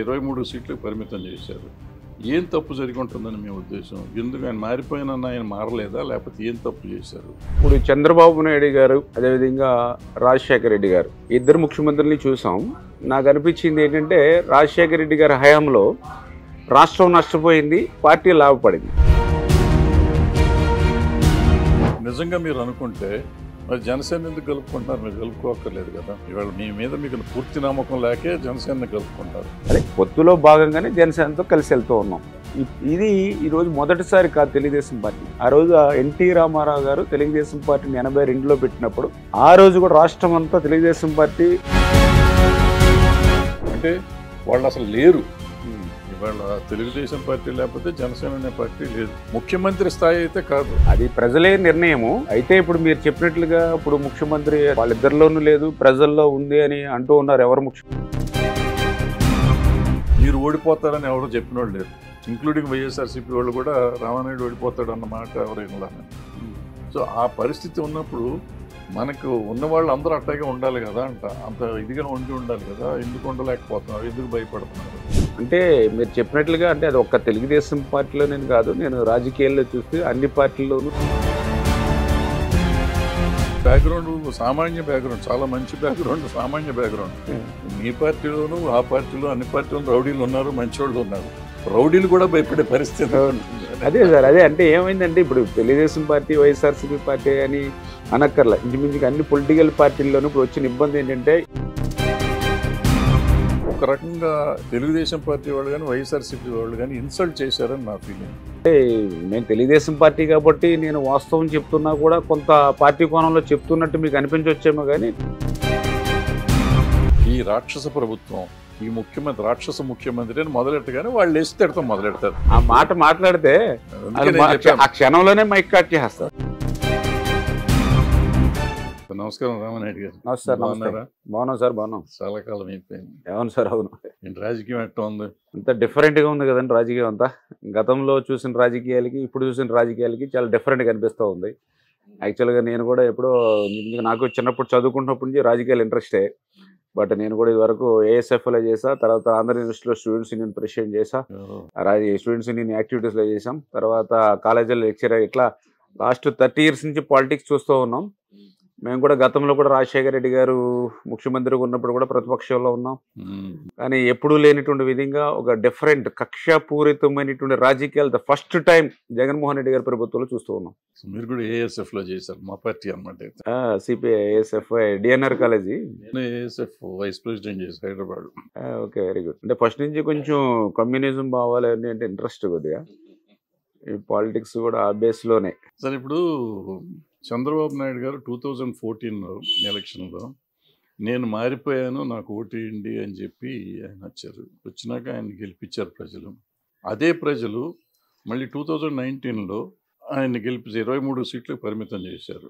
23 సీట్లకు పరిమితం చేశారు. ఏం తప్పు జరిగి ఉంటుందని మీ ఉద్దేశం? ఎందుకు ఆయన మారిపోయినన్న ఆయన మారలేదా, లేకపోతే ఏం తప్పు చేశారు? ఇప్పుడు చంద్రబాబు నాయుడు గారు అదేవిధంగా రాజశేఖర రెడ్డి గారు ఇద్దరు ముఖ్యమంత్రుల్ని చూసాం. నాకు అనిపించింది ఏంటంటే రాజశేఖర రెడ్డి గారి హయాంలో రాష్ట్రం నష్టపోయింది, పార్టీ లాభపడింది. నిజంగా మీరు అనుకుంటే మరి జనసేన ఎందుకు కలుపుకుంటున్నారు? మీరు కలుపుకోక్కర్లేదు కదా. ఇవాళ మీ మీద మీకు పూర్తి నమ్మకం లేకే జనసేన కలుపుకుంటారు. అదే పొత్తులో భాగంగానే జనసేనతో కలిసి వెళ్తూ ఉన్నాం. ఇది ఈరోజు మొదటిసారి కాదు తెలుగుదేశం పార్టీ. ఆ రోజు ఎన్టీ రామారావు గారు తెలుగుదేశం పార్టీని 82లో పెట్టినప్పుడు ఆ రోజు కూడా రాష్ట్రం అంతా తెలుగుదేశం పార్టీ అంటే వాళ్ళు అసలు లేరు. ఇవాళ తెలుగుదేశం పార్టీ లేకపోతే జనసేన అనే పార్టీ లేదు. ముఖ్యమంత్రి స్థాయి అయితే కాదు, అది ప్రజలే నిర్ణయము. అయితే ఇప్పుడు మీరు చెప్పినట్లుగా ఇప్పుడు ముఖ్యమంత్రి వాళ్ళిద్దరిలోనూ లేదు, ప్రజల్లో ఉంది అని అంటూ ఉన్నారు. ఎవరు మీరు ఓడిపోతారని ఎవరు చెప్పిన వాళ్ళు లేరు. ఇంక్లూడింగ్ వైఎస్ఆర్సీపీ వాళ్ళు కూడా రామానాయుడు ఓడిపోతాడు అన్న మాట ఎవరైనా. సో ఆ పరిస్థితి ఉన్నప్పుడు మనకు ఉన్నవాళ్ళు అందరూ అట్టాగే ఉండాలి కదా అంత ఇదిగా ఉండాలి కదా. ఎందుకు ఉండలేకపోతున్నారు? ఎందుకు భయపడుతున్నారు? అంటే మీరు చెప్పినట్లుగా అంటే అది ఒక్క తెలుగుదేశం పార్టీలోనే కాదు, నేను రాజకీయాల్లో చూస్తే అన్ని పార్టీల్లోనూ బ్యాక్గ్రౌండ్ సామాన్య బ్యాక్గ్రౌండ్, చాలా మంచి బ్యాక్గ్రౌండ్, సామాన్య బ్యాక్గ్రౌండ్. మీ పార్టీలోను ఆ పార్టీలో అన్ని పార్టీలో రౌడీలు ఉన్నారు, మంచివాళ్ళు ఉన్నారు. రౌడీలు కూడా భయపడే పరిస్థితి. అదే సార్, అదే అంటే ఏమైందంటే ఇప్పుడు తెలుగుదేశం పార్టీ వైఎస్ఆర్సీపీ పార్టీ అని అనక్కర్లా, ఇంచుమించుగా అన్ని పొలిటికల్ పార్టీల్లోనూ ఇప్పుడు వచ్చిన ఇబ్బంది ఏంటంటే ఒక రకంగా తెలుగుదేశం పార్టీ వాళ్ళు కానీ వైఎస్ఆర్సీపీ వాళ్ళు కానీ ఇన్సల్ట్ చేశారని నా ఫీలింగ్. అంటే నేను తెలుగుదేశం పార్టీ కాబట్టి నేను వాస్తవం చెప్తున్నా కూడా కొంత పార్టీ కోణంలో చెప్తున్నట్టు మీకు అనిపించవచ్చేమో కానీ ఈ రాక్షస ప్రభుత్వం, ఈ ముఖ్యమంత్రి రాక్షస ముఖ్యమంత్రి అని మొదలెట్టగానే వాళ్ళు వేసి తిడతాం మొదలెడతారు. ఆ మాట మాట్లాడితే ఆ క్షణంలోనే మైక్ కట్ చేస్తారు. నమస్కారం రామానాయుడు గారు. నమస్కారం. బాగున్నాం సార్, బాగున్నాం. చాలా కాలం అయిపోయింది. అవును సార్, అవును. రాజకీయం ఎట్లా ఉంది? అంత డిఫరెంట్గా ఉంది కదండి రాజకీయం అంతా. గతంలో చూసిన రాజకీయాలకి ఇప్పుడు చూసిన రాజకీయాలకి చాలా డిఫరెంట్గా అనిపిస్తూ ఉంది. యాక్చువల్గా నేను కూడా ఎప్పుడో నాకు చిన్నప్పుడు చదువుకున్నప్పటి నుంచి రాజకీయాలు ఇంట్రెస్టే. బట్ నేను కూడా ఇదివరకు ఏఎస్ఎఫ్లో చేసా, తర్వాత ఆంధ్ర యూనివర్సిటీలో స్టూడెంట్స్ యూనియన్ ప్రెసిడెంట్ చేసా, స్టూడెంట్స్ యూనియన్ యాక్టివిటీస్లో చేసాం, తర్వాత కాలేజీలో లెక్చరర్. ఇట్లా లాస్ట్ 30 years నుంచి పాలిటిక్స్ చూస్తూ ఉన్నాం. మేము కూడా గతంలో కూడా రాజశేఖర రెడ్డి గారు ముఖ్యమంత్రిగా ఉన్నప్పుడు కూడా ప్రతిపక్షంలో ఉన్నాం. కానీ ఎప్పుడూ లేనిటువంటి విధంగా ఒక డిఫరెంట్ కక్షపూరితమైనటువంటి రాజకీయాలు the first time Jaganmohan Reddy గారి ప్రభుత్వంలో చూస్తూ ఉన్నాం. మీరు కూడా ఏఎస్ఎఫ్ లో చేశారు, మా పార్టీ అనమాట. CPI ASF DNR college. నేను ఏఎస్ఎఫ్ వైస్ ప్రెసిడెంట్ చేసి హైదరాబాద్. Okay, very good. అంటే ఫస్ట్ నుంచి కొంచెం కమ్యూనిజం భావాలు అన్నీ అంటే ఇంట్రెస్ట్ కొద్దిగా, ఈ పాలిటిక్స్ కూడా ఆ బేస్లోనే. సరే, ఇప్పుడు చంద్రబాబు నాయుడు గారు 2014 ఎలక్షన్లో నేను మారిపోయాను, నాకు ఓటేయండి అని చెప్పి ఆయన వచ్చారు. వచ్చినాక ఆయన గెలిపించారు ప్రజలు. అదే ప్రజలు మళ్ళీ 2019లో ఆయన్ని గెలిపించి 23 సీట్లకు పరిమితం చేశారు.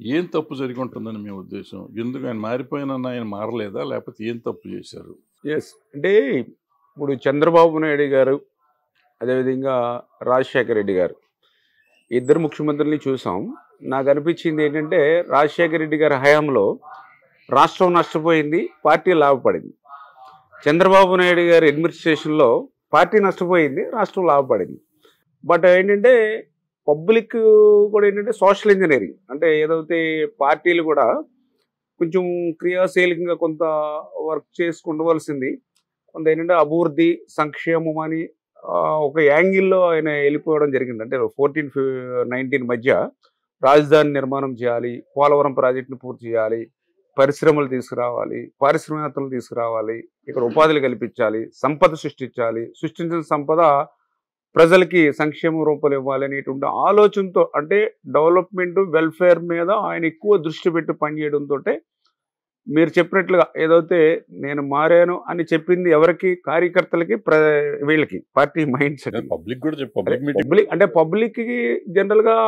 ఏం తప్పు జరిగి ఉంటుందని మీ ఉద్దేశం? ఎందుకు ఆయన మారిపోయానన్న ఆయన మారలేదా, లేకపోతే ఏం తప్పు చేశారు? ఎస్, అంటే ఇప్పుడు చంద్రబాబు నాయుడు గారు అదేవిధంగా రాజశేఖర రెడ్డి గారు ఇద్దరు ముఖ్యమంత్రుల్ని చూసాం. నాకు అనిపించింది ఏంటంటే రాజశేఖర రెడ్డి గారి హయాంలో రాష్ట్రం నష్టపోయింది, పార్టీ లాభపడింది. చంద్రబాబు నాయుడు గారి అడ్మినిస్ట్రేషన్లో పార్టీ నష్టపోయింది, రాష్ట్రం లాభపడింది. బట్ ఏంటంటే పబ్లిక్ కూడా ఏంటంటే సోషల్ ఇంజనీరింగ్ అంటే ఏదైతే పార్టీలు కూడా కొంచెం క్రియాశీలకంగా కొంత వర్క్ చేసుకుండవలసింది, కొంత ఏంటంటే అభివృద్ధి సంక్షేమం అని ఒక యాంగిల్లో ఆయన వెళ్ళిపోవడం జరిగింది. అంటే 14-19 మధ్య రాజధాని నిర్మాణం చేయాలి, పోలవరం ప్రాజెక్టును పూర్తి చేయాలి, పరిశ్రమలు తీసుకురావాలి, పారిశ్రామికతలు తీసుకురావాలి, ఇక్కడ ఉపాధులు కల్పించాలి, సంపద సృష్టించాలి, సృష్టించిన సంపద ప్రజలకి సంక్షేమ రూపాలు ఇవ్వాలి అనేటువంటి ఆలోచనతో, అంటే డెవలప్మెంట్ వెల్ఫేర్ మీద ఆయన ఎక్కువ దృష్టి పెట్టి పనిచేయడంతో మీరు చెప్పినట్లుగా ఏదైతే నేను మారాను అని చెప్పింది ఎవరికి, కార్యకర్తలకి, వీళ్ళకి పార్టీ మైండ్ సెట్. పబ్లిక్ కూడా పబ్లిక్ అంటే పబ్లిక్కి జనరల్గా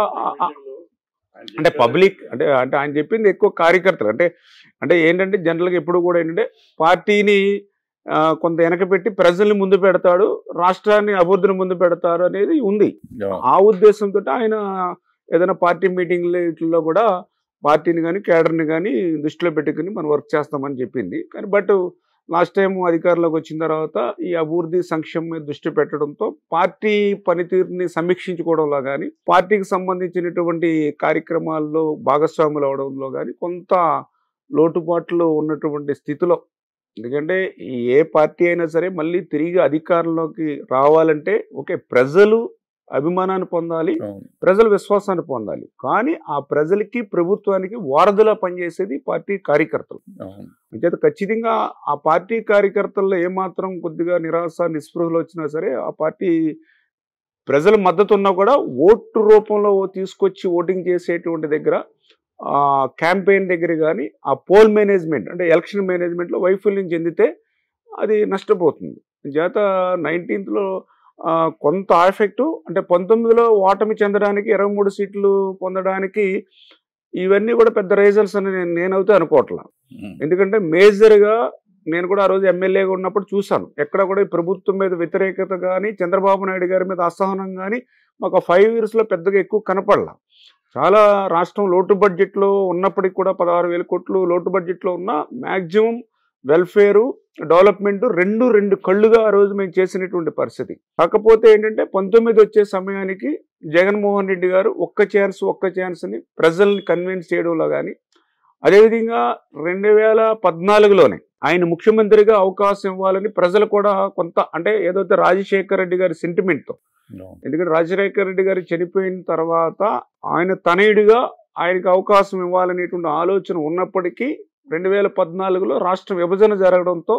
అంటే పబ్లిక్ అంటే అంటే ఆయన చెప్పింది ఎక్కువ కార్యకర్తలు. అంటే ఏంటంటే జనరల్గా ఎప్పుడు కూడా ఏంటంటే పార్టీని కొంత వెనకపెట్టి ప్రజల్ని ముందు పెడతాడు, రాష్ట్రాన్ని అభివృద్ధిని ముందు పెడతారు అనేది ఉంది. ఆ ఉద్దేశంతో ఆయన ఏదైనా పార్టీ మీటింగ్లో కూడా పార్టీని కానీ కేడర్ని కానీ దృష్టిలో పెట్టుకుని మనం వర్క్ చేస్తామని చెప్పింది. కానీ బట్ లాస్ట్ టైం అధికారంలోకి వచ్చిన తర్వాత ఈ అభివృద్ధి సంక్షేమం మీద దృష్టి పెట్టడంతో పార్టీ పనితీరుని సమీక్షించుకోవడంలో కానీ పార్టీకి సంబంధించినటువంటి కార్యక్రమాల్లో భాగస్వాములు అవడంలో కానీ కొంత లోటుపాట్లు ఉన్నటువంటి స్థితిలో, ఎందుకంటే ఏ పార్టీ అయినా సరే మళ్ళీ తిరిగి అధికారంలోకి రావాలంటే ఓకే ప్రజలు అభిమానాన్ని పొందాలి, ప్రజల విశ్వాసాన్ని పొందాలి, కానీ ఆ ప్రజలకి ప్రభుత్వానికి వారధిలా పనిచేసేది పార్టీ కార్యకర్తలు. అంచేత ఖచ్చితంగా ఆ పార్టీ కార్యకర్తల్లో ఏమాత్రం కొద్దిగా నిరాశ నిస్పృహలు వచ్చినా సరే ఆ పార్టీ ప్రజల మద్దతు ఉన్నా కూడా ఓటు రూపంలో తీసుకొచ్చి ఓటింగ్ చేసేటువంటి దగ్గర క్యాంపెయిన్ దగ్గర కానీ ఆ పోల్ మేనేజ్మెంట్ అంటే ఎలక్షన్ మేనేజ్మెంట్లో వైఫల్యం చెందితే అది నష్టపోతుంది. చేత 19th కొంత ఎఫెక్టు అంటే 19లో ఓటమి చెందడానికి 23 సీట్లు పొందడానికి ఇవన్నీ కూడా పెద్ద రీజన్స్ అని నేనైతే అనుకోవట్లా. ఎందుకంటే మేజర్గా నేను కూడా ఆ రోజు ఎమ్మెల్యేగా ఉన్నప్పుడు చూశాను, ఎక్కడ కూడా ఈ ప్రభుత్వం మీద వ్యతిరేకత కానీ చంద్రబాబు నాయుడు గారి మీద అసహనం కానీ మాకు 5 yearsలో పెద్దగా ఎక్కువ కనపడలా. చాలా రాష్ట్రం లోటు బడ్జెట్లో ఉన్నప్పటికీ కూడా 16,000 కోట్లు లోటు బడ్జెట్లో ఉన్న మ్యాక్సిమం వెల్ఫేరు డెవలప్మెంట్ రెండు కళ్ళుగా ఆ రోజు మేము చేసినటువంటి పరిస్థితి. కాకపోతే ఏంటంటే 19 వచ్చే సమయానికి జగన్మోహన్ రెడ్డి గారు ఒక్క ఛాన్స్ అని ప్రజల్ని కన్విన్స్ చేయడంలో కానీ, అదేవిధంగా 2014లోనే ఆయన ముఖ్యమంత్రిగా అవకాశం ఇవ్వాలని ప్రజలు కూడా కొంత అంటే ఏదైతే రాజశేఖర రెడ్డి గారి సెంటిమెంట్తో, ఎందుకంటే రాజశేఖర రెడ్డి గారు చనిపోయిన తర్వాత ఆయన తనయుడిగా ఆయనకు అవకాశం ఇవ్వాలనేటువంటి ఆలోచన ఉన్నప్పటికీ 2014లో రాష్ట్ర విభజన జరగడంతో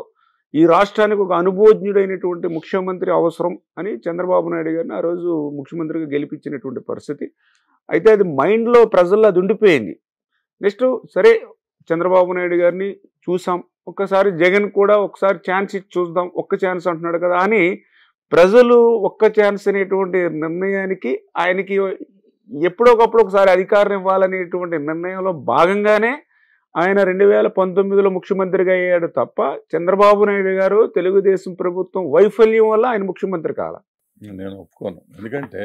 ఈ రాష్ట్రానికి ఒక అనుభవజ్ఞుడైనటువంటి ముఖ్యమంత్రి అవసరం అని చంద్రబాబు నాయుడు గారిని ఆ రోజు ముఖ్యమంత్రిగా గెలిపించినటువంటి పరిస్థితి. అయితే అది మైండ్లో ప్రజల్లో అది ఉండిపోయింది. నెక్స్ట్ సరే చంద్రబాబు నాయుడు గారిని చూసాం, ఒక్కసారి జగన్ కూడా ఒకసారి ఛాన్స్ ఇచ్చి చూద్దాం, ఒక్క ఛాన్స్ అంటున్నాడు కదా అని ప్రజలు ఒక్క ఛాన్స్ అనేటువంటి నిర్ణయానికి ఆయనకి ఎప్పుడొకప్పుడు ఒకసారి అధికారం ఇవ్వాలనేటువంటి నిర్ణయంలో భాగంగానే ఆయన 2019లో ముఖ్యమంత్రిగా అయ్యాడు తప్ప చంద్రబాబు నాయుడు గారు తెలుగుదేశం ప్రభుత్వం వైఫల్యం వల్ల ఆయన ముఖ్యమంత్రి కాల. నేను ఒప్పుకోను. ఎందుకంటే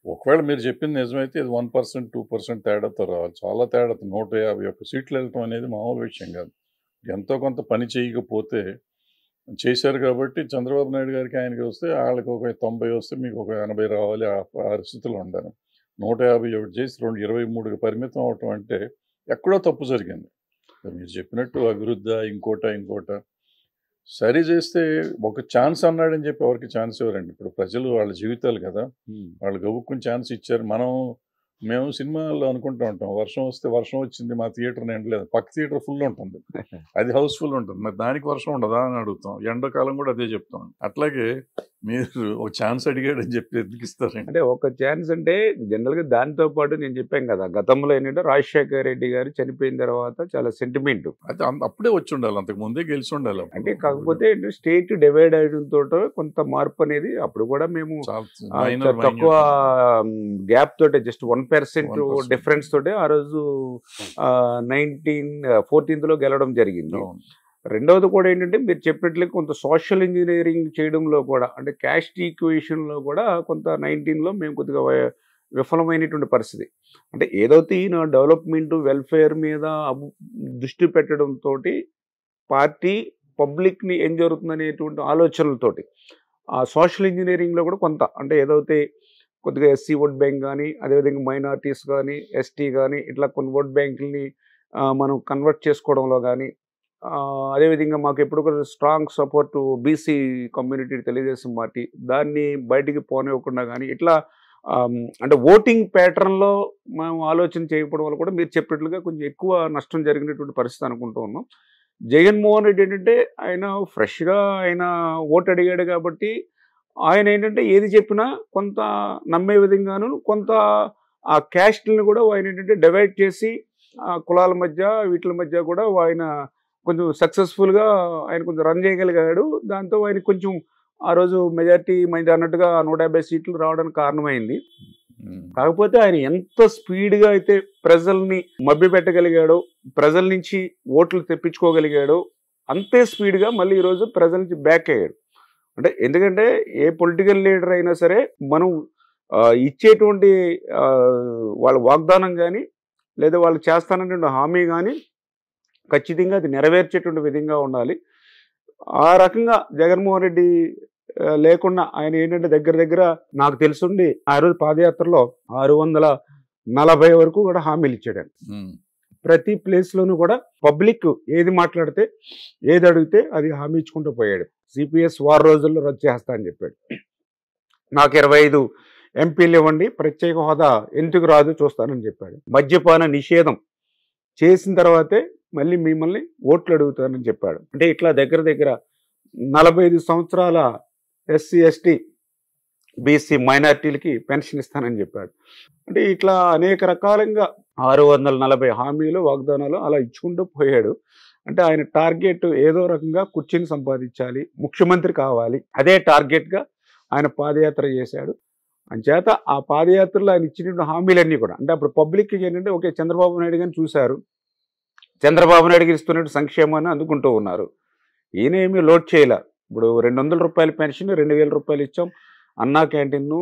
ఒకవేళ మీరు చెప్పింది నిజమైతే ఇది 1% 2% తేడాతో రావాలి. చాలా తేడాతో 151 సీట్లు వెళ్ళటం అనేది మామూలు విషయం కాదు. ఎంతో కొంత పని చేయకపోతే చేశారు కాబట్టి చంద్రబాబు నాయుడు గారికి ఆయనకి వస్తే వాళ్ళకి ఒక 90 వస్తే మీకు ఒక 80 రావాలి. ఆ పరిస్థితులు ఉండాలి. 151 చేసి 23కి పరిమితం అవటం అంటే ఎక్కడో తప్పు జరిగింది. మీరు చెప్పినట్టు అభివృద్ధి ఇంకోట సరి చేస్తే ఒక ఛాన్స్ అన్నాడని చెప్పి ఎవరికి ఛాన్స్ ఇవ్వరండి. ఇప్పుడు ప్రజలు వాళ్ళ జీవితాలు కదా, వాళ్ళు గబుక్కుని ఛాన్స్ ఇచ్చారు. మేము సినిమాల్లో అనుకుంటూ ఉంటాం, వర్షం వస్తే వర్షం వచ్చింది మా థియేటర్ నిండలేదు, పక్క థియేటర్ ఫుల్ ఉంటుంది, అది హౌస్ఫుల్ ఉంటుంది, మరి దానికి వర్షం ఉండదా అని అడుగుతాం. ఎండాకాలం కూడా అదే చెప్తాం. అట్లాగే మీరు ఒక ఛాన్స్ అడిగాడని చెప్పి ఎందుకు ఇస్తారండి? అంటే ఒక ఛాన్స్ అంటే జనరల్గా దానితో పాటు నేను చెప్పాను కదా, గతంలో ఏంటంటే రాజశేఖర రెడ్డి గారు చనిపోయిన తర్వాత చాలా సెంటిమెంట్ అయితే అప్పుడే వచ్చి ఉండాలి, అంతకు ముందే గెలిచి ఉండాలి. అంటే కాకపోతే స్టేట్ డివైడ్ అవడంతో కొంత మార్పు అనేది అప్పుడు కూడా మేము తక్కువ గ్యాప్ తోటే జస్ట్ 1% డిఫరెన్స్ తోటే ఆ రోజు 14th గెలవడం జరిగింది. రెండవది కూడా ఏంటంటే మీరు చెప్పినట్లే కొంత సోషల్ ఇంజనీరింగ్ చేయడంలో కూడా అంటే క్యాస్ట్ ఈక్వేషన్లో కూడా కొంత 19లో మేము కొద్దిగా విఫలమైనటువంటి పరిస్థితి. అంటే ఏదైతే ఈయన డెవలప్మెంట్ వెల్ఫేర్ మీద దృష్టి పెట్టడంతో పార్టీ పబ్లిక్ని ఏం జరుగుతుందనేటువంటి ఆలోచనలతోటి ఆ సోషల్ ఇంజనీరింగ్లో కూడా కొంత అంటే ఏదైతే కొద్దిగా ఎస్సీ ఓట్ బ్యాంక్ కానీ, అదేవిధంగా మైనారిటీస్ కానీ, ఎస్టీ కానీ ఇట్లా కొన్ని ఓట్ బ్యాంకుల్ని మనం కన్వర్ట్ చేసుకోవడంలో కానీ, అదేవిధంగా మాకు ఎప్పుడు కూడా strong support BC community Telugu Desam party, దాన్ని బయటికి పోనివ్వకుండా కానీ ఇట్లా అంటే ఓటింగ్ ప్యాటర్న్లో మేము ఆలోచన చేయకపోవడం వల్ల కూడా మీరు చెప్పినట్లుగా కొంచెం ఎక్కువ నష్టం జరిగినటువంటి పరిస్థితి అనుకుంటూ ఉన్నాం. జగన్మోహన్ రెడ్డి ఏంటంటే ఆయన ఫ్రెష్గా ఆయన ఓటు అడిగాడు కాబట్టి ఆయన ఏంటంటే ఏది చెప్పినా కొంత నమ్మే విధంగాను కొంత ఆ క్యాస్ట్ని కూడా ఆయన ఏంటంటే డివైడ్ చేసి కులాల మధ్య వీటి మధ్య కూడా ఆయన కొంచెం సక్సెస్ఫుల్గా ఆయన కొంచెం రన్ చేయగలిగాడు. దాంతో ఆయన కొంచెం ఆ రోజు మెజార్టీ మంది అన్నట్టుగా 150 సీట్లు రావడానికి కారణమైంది. కాకపోతే ఆయన ఎంత స్పీడ్గా అయితే ప్రజల్ని మభ్యపెట్టగలిగాడో, ప్రజల నుంచి ఓట్లు తెప్పించుకోగలిగాడో అంతే స్పీడ్గా మళ్ళీ ఈరోజు ప్రజల నుంచి బ్యాక్ అయ్యాడు. అంటే ఎందుకంటే ఏ పొలిటికల్ లీడర్ అయినా సరే మనం ఇచ్చేటువంటి వాళ్ళ వాగ్దానం కానీ లేదా వాళ్ళు చేస్తానటువంటి హామీ కానీ ఖచ్చితంగా అది నెరవేర్చేటువంటి విధంగా ఉండాలి. ఆ రకంగా జగన్మోహన్ రెడ్డి లేకుండా ఆయన ఏంటంటే దగ్గర దగ్గర నాకు తెలుసుండి ఆ రోజు పాదయాత్రలో 640 వరకు కూడా హామీలు ఇచ్చాడు ఆయన. ప్రతి ప్లేస్లోనూ కూడా పబ్లిక్ ఏది మాట్లాడితే ఏది అడిగితే అది హామీ ఇచ్చుకుంటూ పోయాడు. సిపిఎస్ వారం రోజుల్లో రద్దు చేస్తా అని చెప్పాడు. నాకు 25 ఎంపీలు ఇవ్వండి, ప్రత్యేక హోదా ఎందుకు రాదు చూస్తానని చెప్పాడు. మద్యపాన నిషేధం చేసిన తర్వాతే మళ్ళీ మిమ్మల్ని ఓట్లు అడుగుతానని చెప్పాడు. అంటే ఇట్లా దగ్గర దగ్గర 45 సంవత్సరాల ఎస్సీ ఎస్టీ బీసీ మైనార్టీలకి పెన్షన్ ఇస్తానని చెప్పాడు. అంటే ఇట్లా అనేక రకాలుగా 640 హామీలు వాగ్దానాలు అలా ఇచ్చుకుంటూ పోయాడు. అంటే ఆయన టార్గెట్ ఏదో రకంగా కుర్చీని సంపాదించాలి, ముఖ్యమంత్రి కావాలి, అదే టార్గెట్గా ఆయన పాదయాత్ర చేశాడు. అంచేత ఆ పాదయాత్రలో ఆయన ఇచ్చినటువంటి హామీలన్నీ కూడా అంటే అప్పుడు పబ్లిక్కి ఏంటంటే ఓకే చంద్రబాబు నాయుడు గారిని చూశారు, చంద్రబాబు నాయుడు గారు ఇస్తున్నట్టు సంక్షేమాన్ని అందుకుంటూ ఉన్నారు. ఈయన ఏమీ లోడ్ చేయలే. ఇప్పుడు 200 రూపాయల పెన్షన్ 2000 రూపాయలు ఇచ్చాం, అన్నా క్యాంటీన్ను,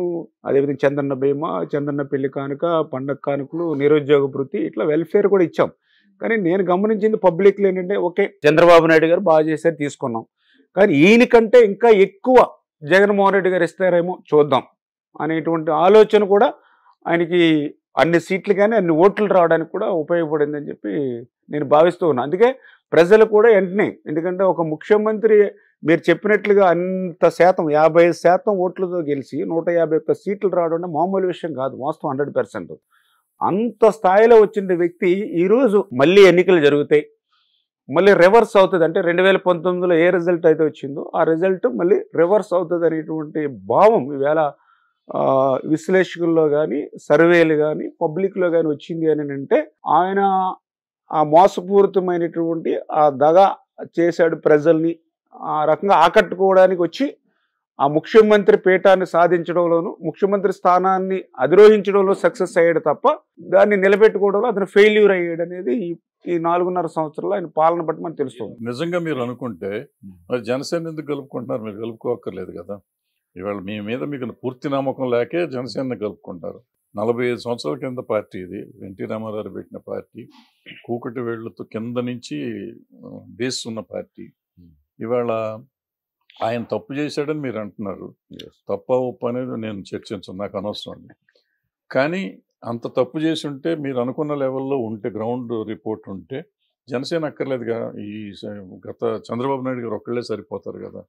అదేవిధంగా చంద్రన్న బీమా, చంద్రన్న పెళ్లి కానుక, పండగ కానుకలు, నిరుద్యోగ భృతి, ఇట్లా వెల్ఫేర్ కూడా ఇచ్చాం. కానీ నేను గమనించింది పబ్లిక్లో ఏంటంటే ఓకే చంద్రబాబు నాయుడు గారు బాగా చేశారు తీసుకున్నాం, కానీ ఈయనకంటే ఇంకా ఎక్కువ జగన్మోహన్ రెడ్డి గారు ఇస్తారేమో చూద్దాం అనేటువంటి ఆలోచన కూడా ఆయనకి అన్ని సీట్లు కానీ అన్ని ఓట్లు రావడానికి కూడా ఉపయోగపడిందని చెప్పి నేను భావిస్తూ ఉన్నాను. అందుకే ప్రజలు కూడా వెంటనే, ఎందుకంటే ఒక ముఖ్యమంత్రి మీరు చెప్పినట్లుగా అంత శాతం 50% ఓట్లతో గెలిచి 151 సీట్లు రావడం అంటే మామూలు విషయం కాదు. వాస్తవం 100%. అంత స్థాయిలో వచ్చిన వ్యక్తి ఈరోజు మళ్ళీ ఎన్నికలు జరుగుతాయి, మళ్ళీ రివర్స్ అవుతుంది. అంటే 2019లో ఏ రిజల్ట్ అయితే వచ్చిందో ఆ రిజల్ట్ మళ్ళీ రివర్స్ అవుతుంది అనేటువంటి భావం ఈవేళ విశ్లేషకుల్లో కానీ సర్వేలు కానీ పబ్లిక్లో కానీ వచ్చింది అని అంటే ఆయన ఆ మోసపూరితమైనటువంటి ఆ దగా చేశాడు ప్రజల్ని, ఆ రకంగా ఆకట్టుకోవడానికి వచ్చి ఆ ముఖ్యమంత్రి పీఠాన్ని సాధించడంలోనూ ముఖ్యమంత్రి స్థానాన్ని అధిరోహించడంలో సక్సెస్ అయ్యాడు తప్ప దాన్ని నిలబెట్టుకోవడంలో అతను ఫెయిల్యూర్ అయ్యాడు అనేది ఈ 4.5 సంవత్సరాలు ఆయన పాలన బట్టి మనకు తెలుస్తుంది. నిజంగా మీరు అనుకుంటే మరి జనసేన ఎందుకు కలుపుకుంటున్నారు? మీరు కలుపుకోక్కర్లేదు కదా. ఇవాళ మీ మీద మీకు పూర్తి నమ్మకం లేకే జనసేన కలుపుకుంటారు. 45 సంవత్సరాల కింద పార్టీ ఇది, ఎన్టీ రామారావు పెట్టిన పార్టీ, కూకటి వేళ్లతో కింద నుంచి బేస్ ఉన్న పార్టీ. ఇవాళ ఆయన తప్పు చేశాడని మీరు అంటున్నారు. తప్ప ఒప్పు అనేది నేను చర్చించను, నాకు అనవసరం అండి. కానీ అంత తప్పు చేసి ఉంటే మీరు అనుకున్న లెవెల్లో ఉంటే, గ్రౌండ్ రిపోర్ట్ ఉంటే జనసేన అక్కర్లేదుగా. ఈ గత చంద్రబాబు నాయుడు గారు ఒక్కళ్ళే సరిపోతారు కదా,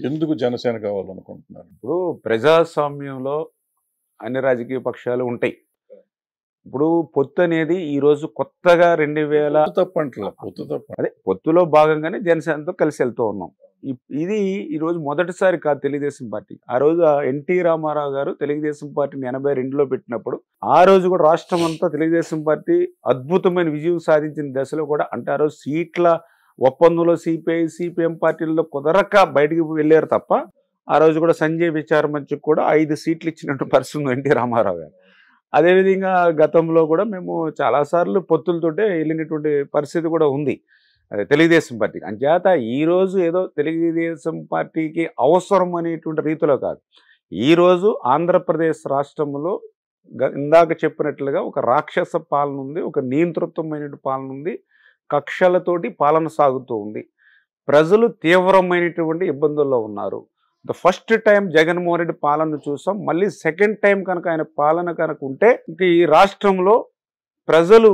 ఎందుకు జనసేన కావాలనుకుంటున్నారు? ఇప్పుడు ప్రజాస్వామ్యంలో అన్ని రాజకీయ పక్షాలు ఉంటాయి. ఇప్పుడు పొత్తు అనేది ఈరోజు కొత్తగా 2000 తప్పంటలా, పొత్తు తప్ప అదే పొత్తులో భాగంగానే జనసేనతో కలిసి వెళ్తూ ఉన్నాం. ఇది ఈరోజు మొదటిసారి కాదు తెలుగుదేశం పార్టీ. ఆ రోజు ఎన్టీ రామారావు గారు తెలుగుదేశం పార్టీని 82లో పెట్టినప్పుడు ఆ రోజు కూడా రాష్ట్రం అంతా తెలుగుదేశం పార్టీ అద్భుతమైన విజయం సాధించిన దశలో కూడా, అంటే ఆ రోజు సీట్ల ఒప్పందంలో సిపిఐ సిపిఎం పార్టీల్లో కుదరక బయటికి వెళ్ళారు తప్ప ఆ రోజు కూడా సంజయ్ విచార మంచుకు కూడా 5 సీట్లు ఇచ్చినట్టు పరిస్థితి ఎన్టీ రామారావు గారు. అదేవిధంగా గతంలో కూడా మేము చాలాసార్లు పొత్తులతోటే వెళ్ళినటువంటి పరిస్థితి కూడా ఉంది అదే తెలుగుదేశం పార్టీకి. అంచేత ఈరోజు ఏదో తెలుగుదేశం పార్టీకి అవసరం అనేటువంటి రీతిలో కాదు. ఈరోజు ఆంధ్రప్రదేశ్ రాష్ట్రంలో ఇందాక చెప్పినట్లుగా ఒక రాక్షస పాలన ఉంది, ఒక నియంతృత్వమైనటువంటి పాలన ఉంది, కక్షలతోటి పాలన సాగుతూ ఉంది. ప్రజలు తీవ్రమైనటువంటి ఇబ్బందుల్లో ఉన్నారు. The first time Jaganmohan Reddy పాలన చూసాం. మళ్ళీ సెకండ్ టైం కనుక ఆయన పాలన కనుక ఉంటే ఇంక ఈ రాష్ట్రంలో ప్రజలు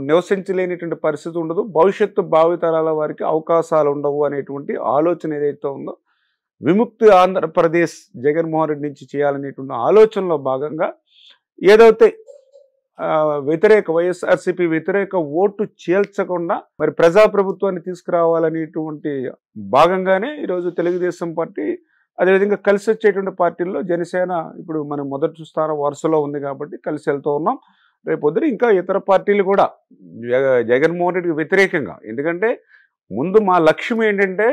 నివసించలేనిటువంటి పరిస్థితి ఉండదు, భవిష్యత్తు భావితరాల వారికి అవకాశాలు ఉండవు అనేటువంటి ఆలోచన ఏదైతే ఉందో, విముక్తి ఆంధ్రప్రదేశ్ జగన్మోహన్ రెడ్డి నుంచి చేయాలనేటువంటి ఆలోచనలో భాగంగా ఏదైతే వైఎస్ఆర్సీపీ వ్యతిరేక ఓటు చేల్చకుండా మరి ప్రజాప్రభుత్వాన్ని తీసుకురావాలనేటువంటి భాగంగానే ఈరోజు తెలుగుదేశం పార్టీ, అదేవిధంగా కలిసి వచ్చేటువంటి పార్టీల్లో జనసేన ఇప్పుడు మనం మొదటి స్థానం వరుసలో ఉంది కాబట్టి కలిసి వెళ్తూ ఉన్నాం. రేపొద్దున ఇంకా ఇతర పార్టీలు కూడా జగన్మోహన్ రెడ్డికి వ్యతిరేకంగా, ఎందుకంటే ముందు మా లక్ష్యం ఏంటంటే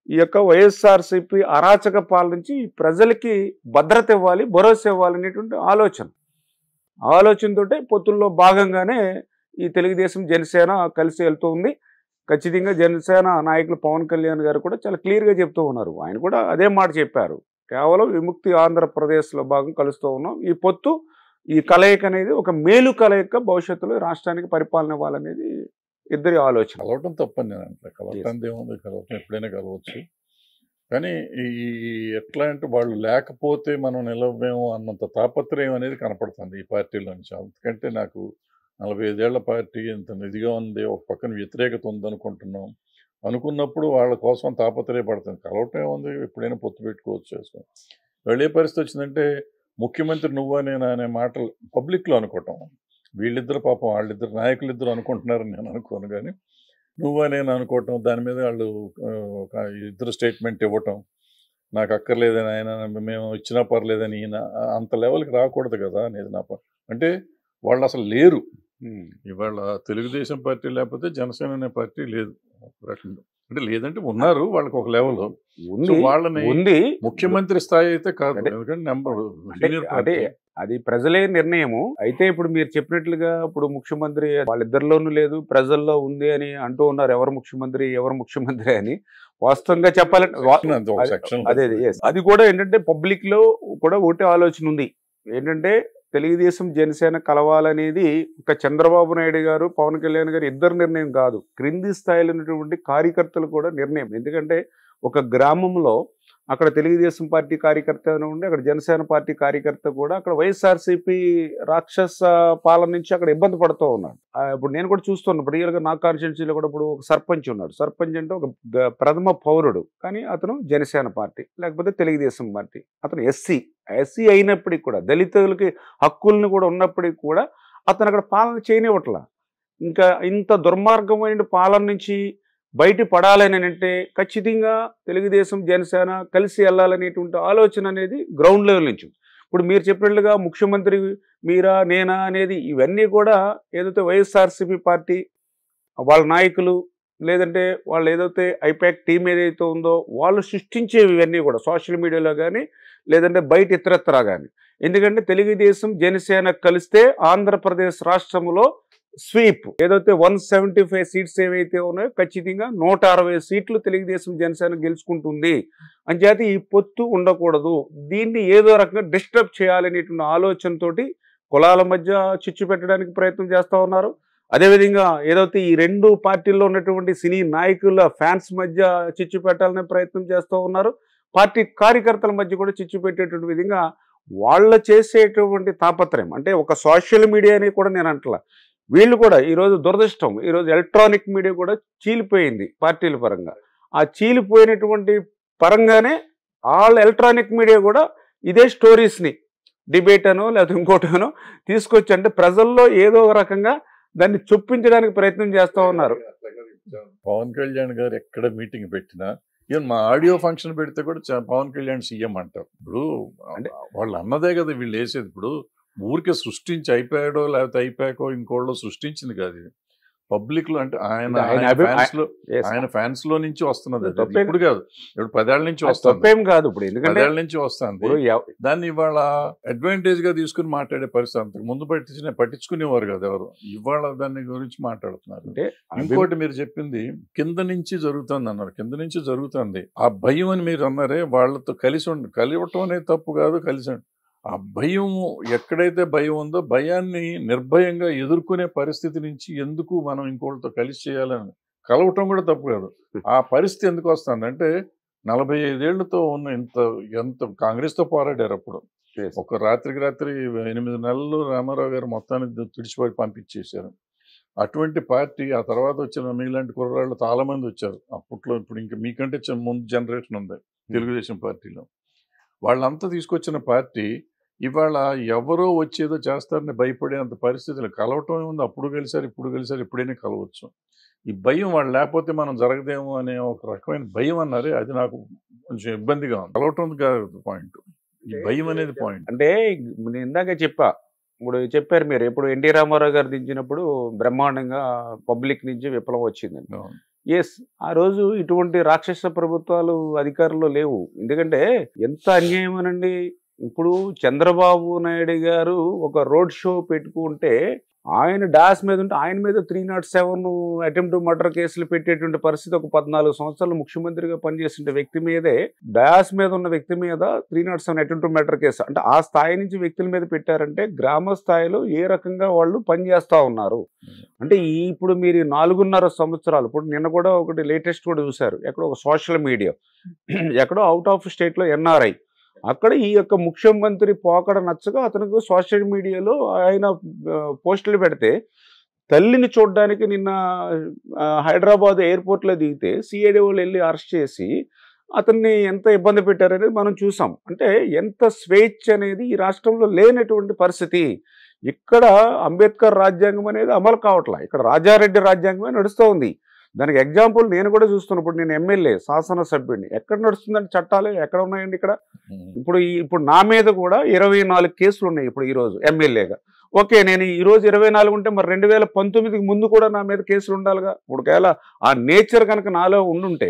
ఈ యొక్క వైఎస్ఆర్సీపీ అరాచక పాలన నుంచి ప్రజలకి భద్రత ఇవ్వాలి, భరోసా ఇవ్వాలి అనేటువంటి ఆలోచనతోటే పొత్తుల్లో భాగంగానే ఈ తెలుగుదేశం జనసేన కలిసి వెళ్తూ ఉంది. ఖచ్చితంగా జనసేన నాయకులు పవన్ కళ్యాణ్ గారు కూడా చాలా క్లియర్గా చెప్తూ ఉన్నారు. ఆయన కూడా అదే మాట చెప్పారు, కేవలం విముక్తి ఆంధ్రప్రదేశ్లో భాగం కలుస్తూ ఉన్నాం. ఈ పొత్తు, ఈ కలయిక అనేది ఒక మేలు కలయిక, భవిష్యత్తులో రాష్ట్రానికి పరిపాలన ఇవ్వాలనేది ఇద్దరి ఆలోచన. కలవటం తప్పని నేను అంటే కలవటం ఏముంది, కలవటం ఎప్పుడైనా కలవచ్చు. కానీ ఈ ఎట్లా అంటే వాళ్ళు లేకపోతే మనం నిలవేమో అన్నంత తాపత్రయం అనేది కనపడుతుంది ఈ పార్టీలో నుంచి. అందుకంటే నాకు 45 ఏళ్ల పార్టీ ఇంత ఇదిగా ఉంది, ఒక పక్కన వ్యతిరేకత ఉందనుకుంటున్నాం అనుకున్నప్పుడు వాళ్ళ కోసం తాపత్రయపడుతుంది. కలవటం ఏముంది, ఎప్పుడైనా పొత్తు పెట్టుకోవచ్చు చేసుకొని. వాళ్ళు ఏ పరిస్థితి వచ్చిందంటే ముఖ్యమంత్రి నువ్వా నేనా అనే మాటలు పబ్లిక్లో అనుకోవటం. వీళ్ళిద్దరు పాపం వాళ్ళిద్దరు నాయకులిద్దరు అనుకుంటున్నారని నేను అనుకోను, కానీ నువ్వా నేను అనుకోవటం, దాని మీద వాళ్ళు ఒక ఇద్దరు స్టేట్మెంట్ ఇవ్వటం, నాకు అక్కర్లేదని ఆయన, మేము ఇచ్చినా పర్లేదని ఈయన, అంత లెవెల్కి రాకూడదు కదా అనేది నా అంటే వాళ్ళు అసలు లేరు. ఇవాళ తెలుగుదేశం పార్టీ లేకపోతే జనసేన అనే పార్టీ లేదు ఒక రకంగా. అంటే లేదంటే ఉన్నారు, వాళ్ళకి ఒక లెవెల్ ఉంది. వాళ్ళని ముఖ్యమంత్రి స్థాయి అయితే కాదు, ఎందుకంటే నెంబర్ అంటే అది ప్రజలే నిర్ణయము. అయితే ఇప్పుడు మీరు చెప్పినట్లుగా ఇప్పుడు ముఖ్యమంత్రి వాళ్ళిద్దరిలోనూ లేదు, ప్రజల్లో ఉంది అని అంటూ ఉన్నారు, ఎవరు ముఖ్యమంత్రి అని. వాస్తవంగా చెప్పాలంటే అదే అది కూడా ఏంటంటే పబ్లిక్ లో కూడా ఒకటే ఆలోచన ఉంది, ఏంటంటే తెలుగుదేశం జనసేన కలవాలనేది ఒక చంద్రబాబు నాయుడు గారు, పవన్ కళ్యాణ్ గారు ఇద్దరు నిర్ణయం కాదు, క్రింది స్థాయిలో ఉన్నటువంటి కార్యకర్తలు కూడా నిర్ణయం. ఎందుకంటే ఒక గ్రామంలో అక్కడ తెలుగుదేశం పార్టీ కార్యకర్త ఉండి, అక్కడ జనసేన పార్టీ కార్యకర్త కూడా అక్కడ వైఎస్ఆర్సీపీ రాక్షస పాలన నుంచి అక్కడ ఇబ్బంది పడుతూ ఉన్నాడు. ఇప్పుడు నేను కూడా చూస్తున్నాను, ఇప్పుడు రియల్గా నా కాన్స్టిట్యున్సీలో కూడా ఇప్పుడు ఒక సర్పంచ్ ఉన్నాడు. సర్పంచ్ అంటే ఒక ప్రథమ పౌరుడు, కానీ అతను జనసేన పార్టీ లేకపోతే తెలుగుదేశం పార్టీ. అతను ఎస్సీ అయినప్పటికీ కూడా, దళితులకి హక్కుల్ని కూడా ఉన్నప్పటికీ కూడా అతను అక్కడ పాలన చేయనివ్వట్లా. ఇంకా ఇంత దుర్మార్గమైన పాలన నుంచి బయట పడాలని అంటే ఖచ్చితంగా తెలుగుదేశం జనసేన కలిసి వెళ్ళాలనేటువంటి ఆలోచన అనేది గ్రౌండ్ లెవెల్ నుంచి. ఇప్పుడు మీరు చెప్పినట్లుగా ముఖ్యమంత్రి మీరా నేనా అనేది ఇవన్నీ కూడా ఏదైతే వైఎస్ఆర్సీపీ పార్టీ వాళ్ళ నాయకులు, లేదంటే వాళ్ళు ఏదైతే ఐపాక్ టీం ఏదైతే ఉందో వాళ్ళు సృష్టించేవి ఇవన్నీ కూడా సోషల్ మీడియాలో కానీ లేదంటే బయట ఇతరత్రా కానీ. ఎందుకంటే తెలుగుదేశం జనసేన కలిస్తే ఆంధ్రప్రదేశ్ రాష్ట్రంలో స్వీప్ ఏదైతే 175 సీట్స్ ఏవైతే ఉన్నాయో ఖచ్చితంగా 160 సీట్లు తెలుగుదేశం జనసేన గెలుచుకుంటుంది. అంచేత ఈ పొత్తు ఉండకూడదు, దీన్ని ఏదో రకంగా డిస్టర్బ్ చేయాలనేటువంటి ఆలోచనతోటి కులాల మధ్య చిచ్చు పెట్టడానికి ప్రయత్నం చేస్తూ ఉన్నారు. అదేవిధంగా ఏదైతే ఈ రెండు పార్టీల్లో ఉన్నటువంటి సినీ నాయకుల ఫ్యాన్స్ మధ్య చిచ్చు పెట్టాలనే ప్రయత్నం చేస్తూ ఉన్నారు. పార్టీ కార్యకర్తల మధ్య కూడా చిచ్చు పెట్టేటువంటి విధంగా వాళ్ళ చేసేటువంటి తాపత్రయం. అంటే ఒక సోషల్ మీడియాని కూడా నేను అంటలా, వీళ్ళు కూడా ఈరోజు దురదృష్టం, ఈరోజు ఎలక్ట్రానిక్ మీడియా కూడా చీలిపోయింది పార్టీల పరంగా. ఆ చీలిపోయినటువంటి పరంగానే వాళ్ళ ఎలక్ట్రానిక్ మీడియా కూడా ఇదే స్టోరీస్ని డిబేట్ అనో లేకపోతే ఇంకోటనో తీసుకొచ్చి అంటే ప్రజల్లో ఏదో ఒక రకంగా దాన్ని చొప్పించడానికి ప్రయత్నం చేస్తూ ఉన్నారు. పవన్ కళ్యాణ్ గారు ఎక్కడ మీటింగ్ పెట్టినా, ఈవెన్ మా ఆడియో ఫంక్షన్ పెడితే కూడా పవన్ కళ్యాణ్ సీఎం అంటారు. ఇప్పుడు అంటే వాళ్ళు అన్నదే కదా వీళ్ళు వేసేది. ఇప్పుడు ఊరికే సృష్టించి అయిపోయాడో లేకపోతే అయిపోయాకో ఇంకోళ్ళో సృష్టించింది కాదు, పబ్లిక్ లో. అంటే ఆయన ఫ్యాన్స్ లో నుంచి వస్తున్నది, ఇప్పుడు కాదు, ఇప్పుడు 10 ఏళ్ల నుంచి వస్తుంది కాదు, ఇప్పుడు 10 ఏళ్ల నుంచి వస్తుంది. దాన్ని ఇవాళ అడ్వాంటేజ్ గా తీసుకుని మాట్లాడే పరిస్థితి. అంతకు ముందు పట్టించుకునేవారు కదా ఎవరు, ఇవాళ దాని గురించి మాట్లాడుతున్నారు. ఇంకోటి మీరు చెప్పింది కింద నుంచి జరుగుతుంది అన్నారు, కింద నుంచి జరుగుతుంది. ఆ భయం అని మీరు అన్నారే, వాళ్ళతో కలివటం అనేది తప్పు కాదు, కలిసి ఆ భయం ఎక్కడైతే భయం ఉందో భయాన్ని నిర్భయంగా ఎదుర్కొనే పరిస్థితి నుంచి ఎందుకు మనం ఇంకోళ్ళతో కలిసి చేయాలని కలవటం కూడా తప్పు కాదు. ఆ పరిస్థితి ఎందుకు వస్తుంది అంటే 45 ఏళ్లతో ఉన్న ఎంత కాంగ్రెస్తో పోరాడారు అప్పుడు. ఒక రాత్రికి రాత్రి 8 నెలలు రామారావు గారు మొత్తాన్ని తుడిచిపోయి పంపించేశారు. అటువంటి పార్టీ ఆ తర్వాత వచ్చిన మీలాంటి కుర్రాళ్ళు చాలా మంది వచ్చారు అప్పట్లో. ఇప్పుడు ఇంకా మీకంటే ముందు జనరేషన్ ఉంది తెలుగుదేశం పార్టీలో. వాళ్ళంతా తీసుకొచ్చిన పార్టీ ఇవాళ ఎవరో వచ్చేదో చేస్తారని భయపడేంత పరిస్థితులు. కలవటం ఉంది, అప్పుడు కలిసారు ఇప్పుడు కలిసారు, ఎప్పుడైనా కలవచ్చు. ఈ భయం వాళ్ళు లేకపోతే మనం జరగదేమో అనే ఒక రకమైన భయం అన్నారే, అది నాకు కొంచెం ఇబ్బందిగా ఉంది. కలవటం కాదు పాయింట్, ఈ భయం అనేది పాయింట్. అంటే నేను ఇందాక ఇప్పుడు చెప్పారు మీరు, ఇప్పుడు ఎన్టీ రామారావు గారు దించినప్పుడు బ్రహ్మాండంగా పబ్లిక్ నుంచి విప్లవం వచ్చిందండి. ఎస్, ఆ రోజు ఇటువంటి రాక్షస ప్రభుత్వాలు అధికారంలో లేవు. ఎందుకంటే ఎంత అన్యాయం అనండి, ఇప్పుడు చంద్రబాబు నాయుడు గారు ఒక రోడ్ షో పెట్టుకుంటే ఆయన డాస్ మీద ఉంటే ఆయన మీద 307 అటెంప్ట్ మర్డర్ కేసులు పెట్టేటువంటి పరిస్థితి, ఒక 14 సంవత్సరాలు ముఖ్యమంత్రిగా పనిచేసిన వ్యక్తి మీదే, డాస్ మీద ఉన్న వ్యక్తి మీద 307 అటెంప్ట్ మర్డర్ కేసు. అంటే ఆ స్థాయి నుంచి వ్యక్తుల మీద పెట్టారంటే గ్రామ స్థాయిలో ఏ రకంగా వాళ్ళు పనిచేస్తూ ఉన్నారు అంటే ఇప్పుడు మీరు 4.5 సంవత్సరాలు, ఇప్పుడు నిన్న కూడా ఒకటి లేటెస్ట్ కూడా చూశారు, ఎక్కడో ఒక సోషల్ మీడియా, ఎక్కడో అవుట్ ఆఫ్ స్టేట్లో ఎన్ఆర్ఐ, అక్కడ ఈ యొక్క ముఖ్యమంత్రి పోకడ నచ్చగా అతనికి సోషల్ మీడియాలో ఆయన పోస్టులు పెడితే, తల్లిని చూడడానికి నిన్న హైదరాబాద్ ఎయిర్పోర్ట్లో దిగితే సిఐడి వాళ్ళు వెళ్ళి అరెస్ట్ చేసి అతన్ని ఎంత ఇబ్బంది పెట్టారనేది మనం చూసాం. అంటే ఎంత స్వేచ్ఛ అనేది ఈ రాష్ట్రంలో లేనటువంటి పరిస్థితి. ఇక్కడ అంబేద్కర్ రాజ్యాంగం అనేది అమలు కావట్లా, ఇక్కడ రాజారెడ్డి రాజ్యాంగమే నడుస్తూ ఉంది. దానికి ఎగ్జాంపుల్ నేను కూడా చూస్తున్నప్పుడు, నేను ఎమ్మెల్యే శాసనసభ్యుడిని, ఎక్కడ నడుస్తుందంటే చట్టాలు ఎక్కడ ఉన్నాయండి ఇక్కడ? ఇప్పుడు నా మీద కూడా 24 కేసులు ఉన్నాయి ఇప్పుడు ఈరోజు ఎమ్మెల్యేగా. ఓకే, నేను ఈరోజు 24 ఉంటే మరి 2019కి ముందు కూడా నా మీద కేసులు ఉండాలిగా. ఇప్పుడు ఒకవేళ ఆ నేచర్ కనుక నాలో ఉండుంటే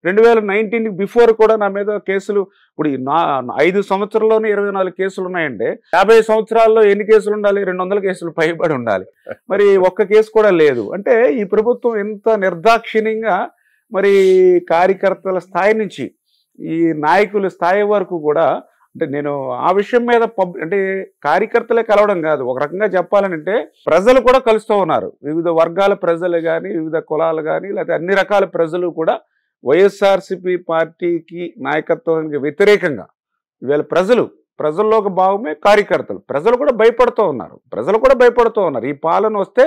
2019కి బిఫోర్ కూడా నా మీద కేసులు, ఇప్పుడు నా 5 సంవత్సరాల్లోనే 24 కేసులు ఉన్నాయంటే 50 సంవత్సరాల్లో ఎన్ని కేసులు ఉండాలి? 200 కేసులు పైబడి ఉండాలి. మరి ఒక్క కేసు కూడా లేదు. అంటే ఈ ప్రభుత్వం ఎంత నిర్దాక్షిణ్యంగా మరి కార్యకర్తల స్థాయి నుంచి ఈ నాయకుల స్థాయి వరకు కూడా, అంటే నేను ఆ విషయం మీద అంటే కార్యకర్తలే కలవడం కాదు, ఒక రకంగా చెప్పాలంటే ప్రజలు కూడా కలుస్తూ ఉన్నారు. వివిధ వర్గాల ప్రజలు కానీ, వివిధ కులాలు కానీ, లేకపోతే అన్ని రకాల ప్రజలు కూడా వైఎస్ఆర్సీపీ పార్టీకి నాయకత్వానికి వ్యతిరేకంగా ఇవాళ ప్రజల్లో ఒక భాగమే కార్యకర్తలు. ప్రజలు కూడా భయపడుతూ ఉన్నారు. ఈ పాలన వస్తే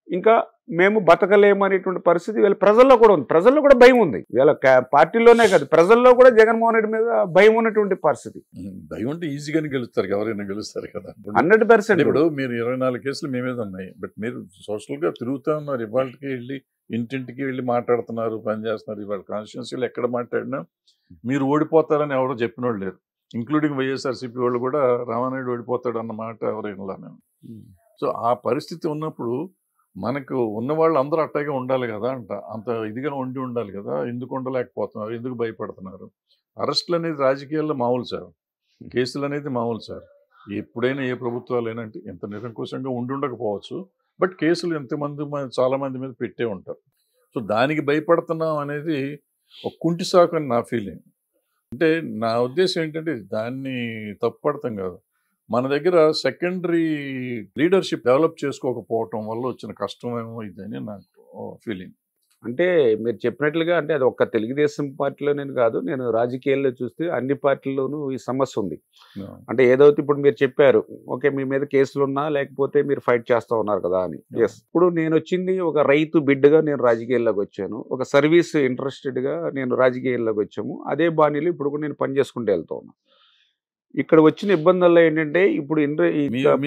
ఇంకా మేము బతకలేము అనేటువంటి పరిస్థితి వీళ్ళ ప్రజల్లో కూడా ఉంది. ప్రజల్లో కూడా భయం ఉంది. వీళ్ళ పార్టీలోనే కాదు, ప్రజల్లో కూడా జగన్మోహన్ రెడ్డి మీద భయం ఉన్నటువంటి పరిస్థితి. భయం ఉంటే ఈజీగానే గెలుస్తారు, ఎవరైనా గెలుస్తారు కదా. 100%. ఇప్పుడు మీరు 24 కేసులు మీ మీద ఉన్నాయి, బట్ మీరు సోషల్గా తిరుగుతూ ఉన్నారు. ఇవాళకి వెళ్ళి ఇంటింటికి వెళ్ళి మాట్లాడుతున్నారు, పని చేస్తున్నారు. ఇవాళ కాన్స్టిట్యున్సీలో ఎక్కడ మాట్లాడినా మీరు ఓడిపోతారని ఎవరో చెప్పిన వాళ్ళు లేరు, ఇంక్లూడింగ్ వైఎస్ఆర్సీపీ వాళ్ళు కూడా. రామానాయుడు ఓడిపోతాడు అన్న మాట ఎవరైనా నేను. సో ఆ పరిస్థితి ఉన్నప్పుడు మనకు ఉన్నవాళ్ళు అందరూ అట్టాగే ఉండాలి కదా అంత ఇదిగా ఉండాలి కదా. ఎందుకు ఉండలేకపోతున్నారు, ఎందుకు భయపడుతున్నారు? అరెస్టులు అనేది రాజకీయాల్లో మామూలు సార్, కేసులు అనేది మామూలు సార్. ఎప్పుడైనా ఏ ప్రభుత్వాలు ఏంటంటే ఎంత నిరంకుశంగా ఉండకపోవచ్చు, బట్ కేసులు చాలా మంది మీద పెట్టే ఉంటారు. సో దానికి భయపడుతున్నాం అనేది ఒక కుంటి సాకు అని నా ఫీలింగ్. అంటే నా ఉద్దేశం ఏంటంటే దాన్ని తప్పుపడతాం కాదు, మన దగ్గర సెకండరీ లీడర్షిప్ డెవలప్ చేసుకోకపోవటం వల్ల వచ్చిన కష్టమేమో ఇదని నాకు ఫీలింగ్. అంటే మీరు చెప్పినట్లుగా, అంటే అది ఒక్క తెలుగుదేశం పార్టీలో నేను కాదు, నేను రాజకీయాల్లో చూస్తే అన్ని పార్టీల్లోనూ ఈ సమస్య ఉంది. అంటే ఏదైతే ఇప్పుడు మీరు చెప్పారు, ఓకే మీ మీద కేసులు ఉన్నా లేకపోతే మీరు ఫైట్ చేస్తూ ఉన్నారు కదా అని. ఎస్, ఇప్పుడు నేను వచ్చింది ఒక రైతు బిడ్డగా నేను రాజకీయాల్లోకి వచ్చాను, ఒక సర్వీస్ ఇంట్రెస్టెడ్గా నేను రాజకీయాల్లోకి వచ్చాము. అదే బాణీలు ఇప్పుడు కూడా నేను పనిచేసుకుంటూ వెళ్తూ ఉన్నాను. ఇక్కడ వచ్చిన ఇబ్బందుల్లో ఏంటంటే ఇప్పుడు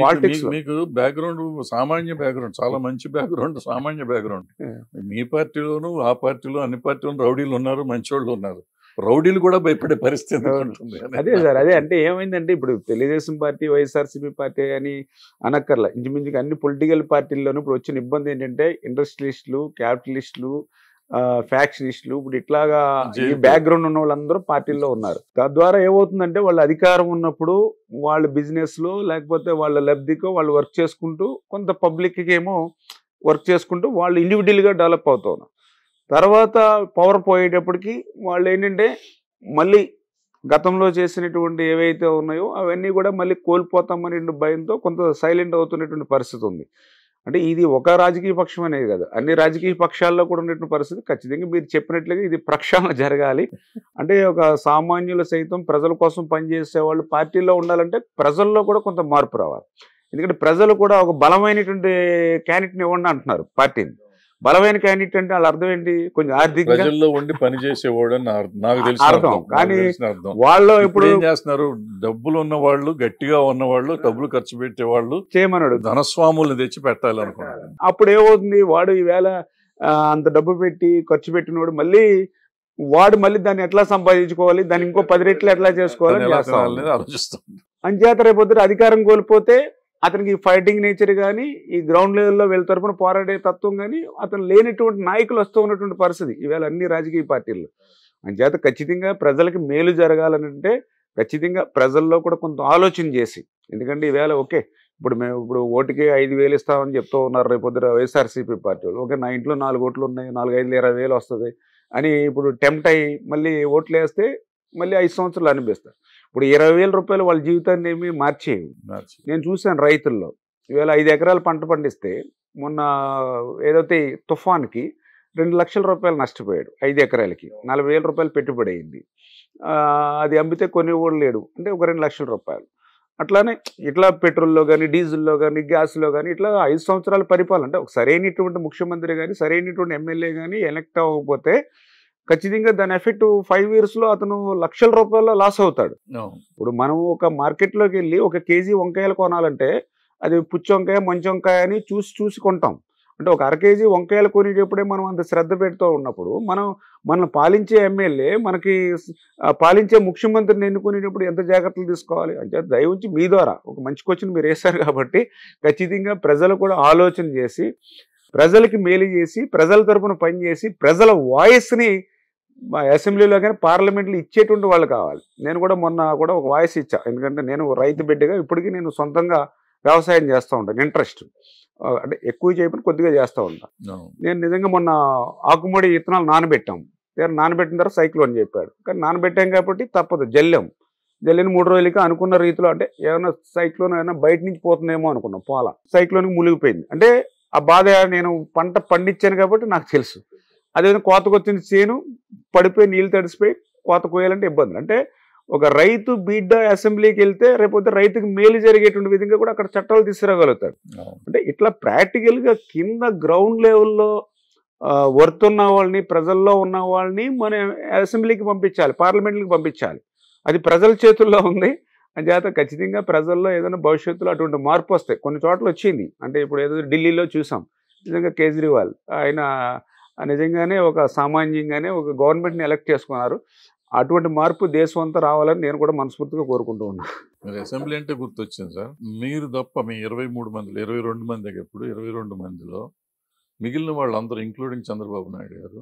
పాలిటిక్స్ మీకు బ్యాక్గ్రౌండ్ సామాన్య బ్యాక్గ్రౌండ్, చాలా మంచి బ్యాక్గ్రౌండ్, సామాన్య బ్యాక్గ్రౌండ్. మీ పార్టీలోను ఆ పార్టీలో అన్ని పార్టీలోనూ రౌడీలు ఉన్నారు, మంచోళ్ళు ఉన్నారు. రౌడీలు కూడా భయపడే పరిస్థితి ఉంటుంది. అదే సార్, అదే అంటే ఏమైందంటే ఇప్పుడు తెలుగుదేశం పార్టీ, వైఎస్ఆర్సీపీ పార్టీ అని అనక్కర్లా, ఇంచుమించుగా అన్ని పొలిటికల్ పార్టీల్లోనూ ఇప్పుడు వచ్చిన ఇబ్బంది ఏంటంటే ఇండస్ట్రియలిస్టులు, క్యాపిటలిస్టులు, ఫ్యాక్షనిస్టులు, ఇప్పుడు ఇట్లాగా ఈ బ్యాక్గ్రౌండ్ ఉన్న వాళ్ళందరూ పార్టీల్లో ఉన్నారు. తద్వారా ఏమవుతుందంటే వాళ్ళు అధికారం ఉన్నప్పుడు వాళ్ళ బిజినెస్ లో లేకపోతే వాళ్ళ లబ్ధికో వాళ్ళు వర్క్ చేసుకుంటూ, కొంత పబ్లిక్కి ఏమో వర్క్ చేసుకుంటూ వాళ్ళు ఇండివిజువల్గా డెవలప్ అవుతూ ఉన్నారు. తర్వాత పవర్ పోయేటప్పటికి వాళ్ళు ఏంటంటే మళ్ళీ గతంలో చేసినటువంటి ఏవైతే ఉన్నాయో అవన్నీ కూడా మళ్ళీ కోల్పోతామనే భయంతో కొంత సైలెంట్ అవుతున్నటువంటి పరిస్థితి ఉంది. అంటే ఇది ఒక రాజకీయ పక్షం అనేది కాదు, అన్ని రాజకీయ పక్షాల్లో కూడా ఉన్నటువంటి పరిస్థితి. ఖచ్చితంగా మీరు చెప్పినట్లుగా ఇది ప్రక్షాళన జరగాలి. అంటే ఒక సామాన్యులు సైతం ప్రజల కోసం పనిచేసే వాళ్ళు పార్టీలో ఉండాలంటే ప్రజల్లో కూడా కొంత మార్పు రావాలి. ఎందుకంటే ప్రజలు కూడా ఒక బలమైనటువంటి క్యాండిడేట్ని ఇవ్వండి అంటున్నారు పార్టీని. బలమైన క్యాండిడేట్ అంటే వాళ్ళ అర్థం ఏంటి? కొంచెం ఆర్థికంగా ప్రజల్లో ఉండి పనిచేసేవాడు అని నాకు తెలిసిన అర్థం. కానీ వాళ్ళు ఇప్పుడు ఏం చేస్తున్నారు, డబ్బులు ఉన్న వాళ్ళు, గట్టిగా ఉన్నవాళ్ళు, డబ్బులు ఖర్చు పెట్టేవాళ్ళు చేయమన్నాడు, ధనస్వాములు తెచ్చి పెట్టాలి అనుకున్నారు. అప్పుడు ఏమవుతుంది, వాడు ఈవేళ అంత డబ్బు పెట్టి ఖర్చు పెట్టినవాడు వాడు మళ్ళీ దాన్ని ఎట్లా సంపాదించుకోవాలి, దాన్ని ఇంకో 10 రెట్లు ఎట్లా చేసుకోవాలని ఆలోచిస్తుంది. అంచేత రేపొద్దు అధికారం కోల్పోతే అతనికి ఫైటింగ్ నేచర్ కానీ, ఈ గ్రౌండ్ లెవెల్లో వీళ్ళ తరపున పోరాడే తత్వం కానీ అతను లేనటువంటి నాయకులు వస్తూ ఉన్నటువంటి పరిస్థితి ఈవేళ అన్ని రాజకీయ పార్టీల్లో. అంచేత ఖచ్చితంగా ప్రజలకి మేలు జరగాలంటే ఖచ్చితంగా ప్రజల్లో కూడా కొంత ఆలోచన చేసి, ఎందుకంటే ఈవేళ ఓకే ఇప్పుడు ఓటుకి 5,000 ఇస్తామని చెప్తూ ఉన్నారు రేపొద్దున వైఎస్ఆర్సీపీ పార్టీ వాళ్ళు. ఓకే, నా ఇంట్లో 4 ఓట్లు ఉన్నాయి, 4, 5, 20,000 వస్తుంది అని ఇప్పుడు టెంప్ట్ అయ్యి మళ్ళీ ఓట్లు వేస్తే మళ్ళీ 5 సంవత్సరాలు అనిపిస్తారు. ఇప్పుడు 20,000 రూపాయలు వాళ్ళ జీవితాన్ని ఏమి మార్చేవి. నేను చూశాను రైతుల్లో ఈవేళ 5 ఎకరాలు పంట పండిస్తే మొన్న ఏదైతే తుఫాన్కి 2 లక్షల రూపాయలు నష్టపోయాడు. 5 ఎకరాలకి 40,000 రూపాయలు పెట్టుబడి అయింది. అది అమ్మితే కొనేవాడు లేడు, అంటే ఒక 2 లక్షల రూపాయలు. అట్లానే ఇట్లా పెట్రోల్లో కానీ, డీజిల్లో కానీ, గ్యాస్లో కానీ ఇట్లా 5 సంవత్సరాల పరిపాలన, అంటే ఒక సరైనటువంటి ముఖ్యమంత్రి కానీ, సరైనటువంటి ఎమ్మెల్యే కానీ ఎలక్ట్ అవ్వకపోతే ఖచ్చితంగా దాని ఎఫెక్ట్ 5 ఇయర్స్లో అతను లక్షల రూపాయల్లో లాస్ అవుతాడు. ఇప్పుడు మనం ఒక మార్కెట్లోకి వెళ్ళి ఒక కేజీ వంకాయలు కొనాలంటే అది పుచ్చి వంకాయ, మంచి వంకాయ అని చూసి కొంటాం. అంటే ఒక 1/2 కేజీ వంకాయలు కొనేటప్పుడే మనం అంత శ్రద్ధ పెడుతూ ఉన్నప్పుడు మనం పాలించే ఎమ్మెల్యే మనకి పాలించే ముఖ్యమంత్రిని ఎన్నుకునేటప్పుడు ఎంత జాగ్రత్తలు తీసుకోవాలి అంటే దయవుంచి మీ ద్వారా ఒక మంచి క్వశ్చన్ మీరు వేశారు కాబట్టి ఖచ్చితంగా ప్రజలు కూడా ఆలోచన చేసి ప్రజలకి మేలు చేసి ప్రజల తరపున పనిచేసి ప్రజల వాయిస్ని అసెంబ్లీలో కానీ పార్లమెంట్లో ఇచ్చేటువంటి వాళ్ళు కావాలి. నేను కూడా మొన్న కూడా ఒక వాయిస్ ఇచ్చా, ఎందుకంటే నేను రైతు బిడ్డగా ఇప్పటికీ నేను సొంతంగా వ్యవసాయం చేస్తూ ఉంటాను, ఇంట్రెస్ట్ అంటే ఎక్కువ చేయకుండా కొద్దిగా చేస్తూ ఉంటాను. నేను నిజంగా మొన్న ఆకుమడి విత్తనాలు నానబెట్టాం, నానబెట్టిన తర్వాత సైక్లోన్ చెప్పాడు, కానీ నానబెట్టాం కాబట్టి తప్పదు, జల్లిన 3 రోజులకి అనుకున్న రీతిలో, అంటే ఏమైనా సైక్లోన్ ఏమైనా బయట నుంచి పోతుందేమో అనుకున్నాం, పోలా, సైక్లోన్కి మునిగిపోయింది. అంటే ఆ బాధ నేను పంట పండించాను కాబట్టి నాకు తెలుసు. అదేవిధంగా కోతకు వచ్చిన చేను పడిపోయి నీళ్ళు తడిసిపోయి కోత కోయాలంటే ఇబ్బంది. అంటే ఒక రైతు బిడ్డ అసెంబ్లీకి వెళ్తే రేపొద్దు రైతుకి మేలు జరిగేటువంటి విధంగా కూడా అక్కడ చట్టాలు తీసుకురాగలుగుతాడు. అంటే ఇట్లా ప్రాక్టికల్గా కింద గ్రౌండ్ లెవెల్లో వర్త్ ఉన్న వాళ్ళని, ప్రజల్లో ఉన్న వాళ్ళని మన అసెంబ్లీకి పంపించాలి, పార్లమెంట్కి పంపించాలి. అది ప్రజల చేతుల్లో ఉంది. అంచేత ఖచ్చితంగా ప్రజల్లో ఏదైనా భవిష్యత్తులో అటువంటి మార్పు వస్తాయి. కొన్ని చోట్ల వచ్చింది, అంటే ఇప్పుడు ఏదో ఢిల్లీలో చూసాం, నిజంగా కేజ్రీవాల్ ఆయన నిజంగానే ఒక సామాన్యంగానే ఒక గవర్నమెంట్ని ఎలక్ట్ చేసుకున్నారు. అటువంటి మార్పు దేశం అంతా రావాలని నేను కూడా మనస్ఫూర్తిగా కోరుకుంటూ ఉన్నాను. మీరు అసెంబ్లీ అంటే గుర్తొచ్చింది సార్, మీరు తప్ప మీ 23 మందిలో 22 మంది ఎప్పుడు 22 మందిలో మిగిలిన వాళ్ళందరూ ఇంక్లూడింగ్ చంద్రబాబు నాయుడు గారు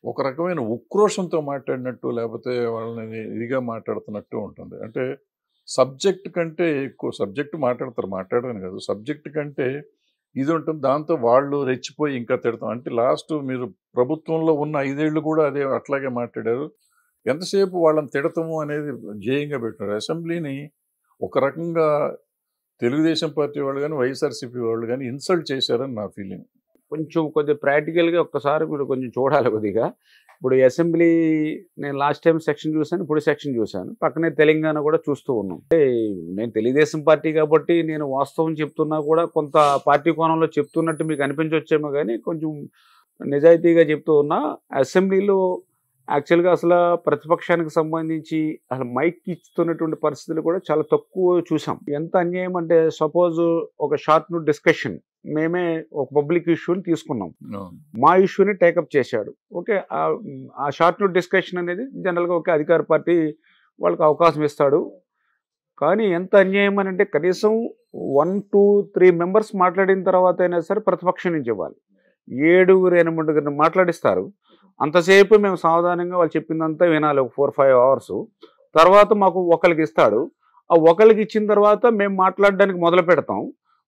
ఒక రకమైన ఉక్రోషంతో మాట్లాడినట్టు, లేకపోతే వాళ్ళని ఇదిగా మాట్లాడుతున్నట్టు ఉంటుంది. అంటే సబ్జెక్ట్ కంటే ఎక్కువ సబ్జెక్టు మాట్లాడని కాదు, సబ్జెక్ట్ కంటే ఇది ఉంటుంది. దాంతో వాళ్ళు రెచ్చిపోయి ఇంకా తిడతాం. అంటే లాస్ట్ మీరు ప్రభుత్వంలో ఉన్న 5 ఏళ్ళు కూడా అదే అట్లాగే మాట్లాడారు. ఎంతసేపు వాళ్ళని తిడతాము అనేది ధ్యేయంగా పెట్టారు. అసెంబ్లీని ఒక రకంగా తెలుగుదేశం పార్టీ వాళ్ళు కానీ, వైఎస్ఆర్సీపీ వాళ్ళు కానీ ఇన్సల్ట్ చేశారని నా ఫీలింగ్. కొద్దిగా ప్రాక్టికల్గా ఒక్కసారి మీరు కొంచెం చూడాలి కొద్దిగా. ఇప్పుడు అసెంబ్లీ నేను లాస్ట్ టైం సెక్షన్ చూశాను, ఇప్పుడు సెక్షన్ చూశాను, పక్కనే తెలంగాణ కూడా చూస్తూ ఉన్నాం. అంటే నేను తెలుగుదేశం పార్టీ కాబట్టి నేను వాస్తవం చెప్తున్నా కూడా కొంత పార్టీ కోణంలో చెప్తున్నట్టు మీకు అనిపించవచ్చేమో, కానీ కొంచెం నిజాయితీగా చెప్తూ ఉన్నా. అసెంబ్లీలో యాక్చువల్గా అసలు ప్రతిపక్షానికి సంబంధించి అసలు మైక్ ఇస్తున్నటువంటి పరిస్థితులు కూడా చాలా తక్కువ చూసాం. ఎంత అన్యాయం అంటే సపోజ్ ఒక షార్ట్ నోట్ డిస్కషన్, మేమే ఒక పబ్లిక్ ఇష్యూని తీసుకున్నాం, మా ఇష్యూని టేకప్ చేశాడు. ఓకే, ఆ షార్ట్ నోట్ డిస్కషన్ అనేది జనరల్గా ఒక అధికార పార్టీ వాళ్ళకి అవకాశం ఇస్తాడు. కానీ ఎంత అన్యాయం అని అంటే కనీసం 1, 2, 3 మెంబర్స్ మాట్లాడిన తర్వాత అయినా సరే ప్రతిపక్షం నుంచి ఇవ్వాలి. 7, 8 మాట్లాడిస్తారు. అంతసేపు మేము సావధానంగా వాళ్ళు చెప్పిందంతా వినాలి, ఒక 4-5 అవర్స్. తర్వాత మాకు ఒకరికి ఇస్తాడు. ఆ ఒకరికి ఇచ్చిన తర్వాత మేము మాట్లాడడానికి మొదలు పెడతాం.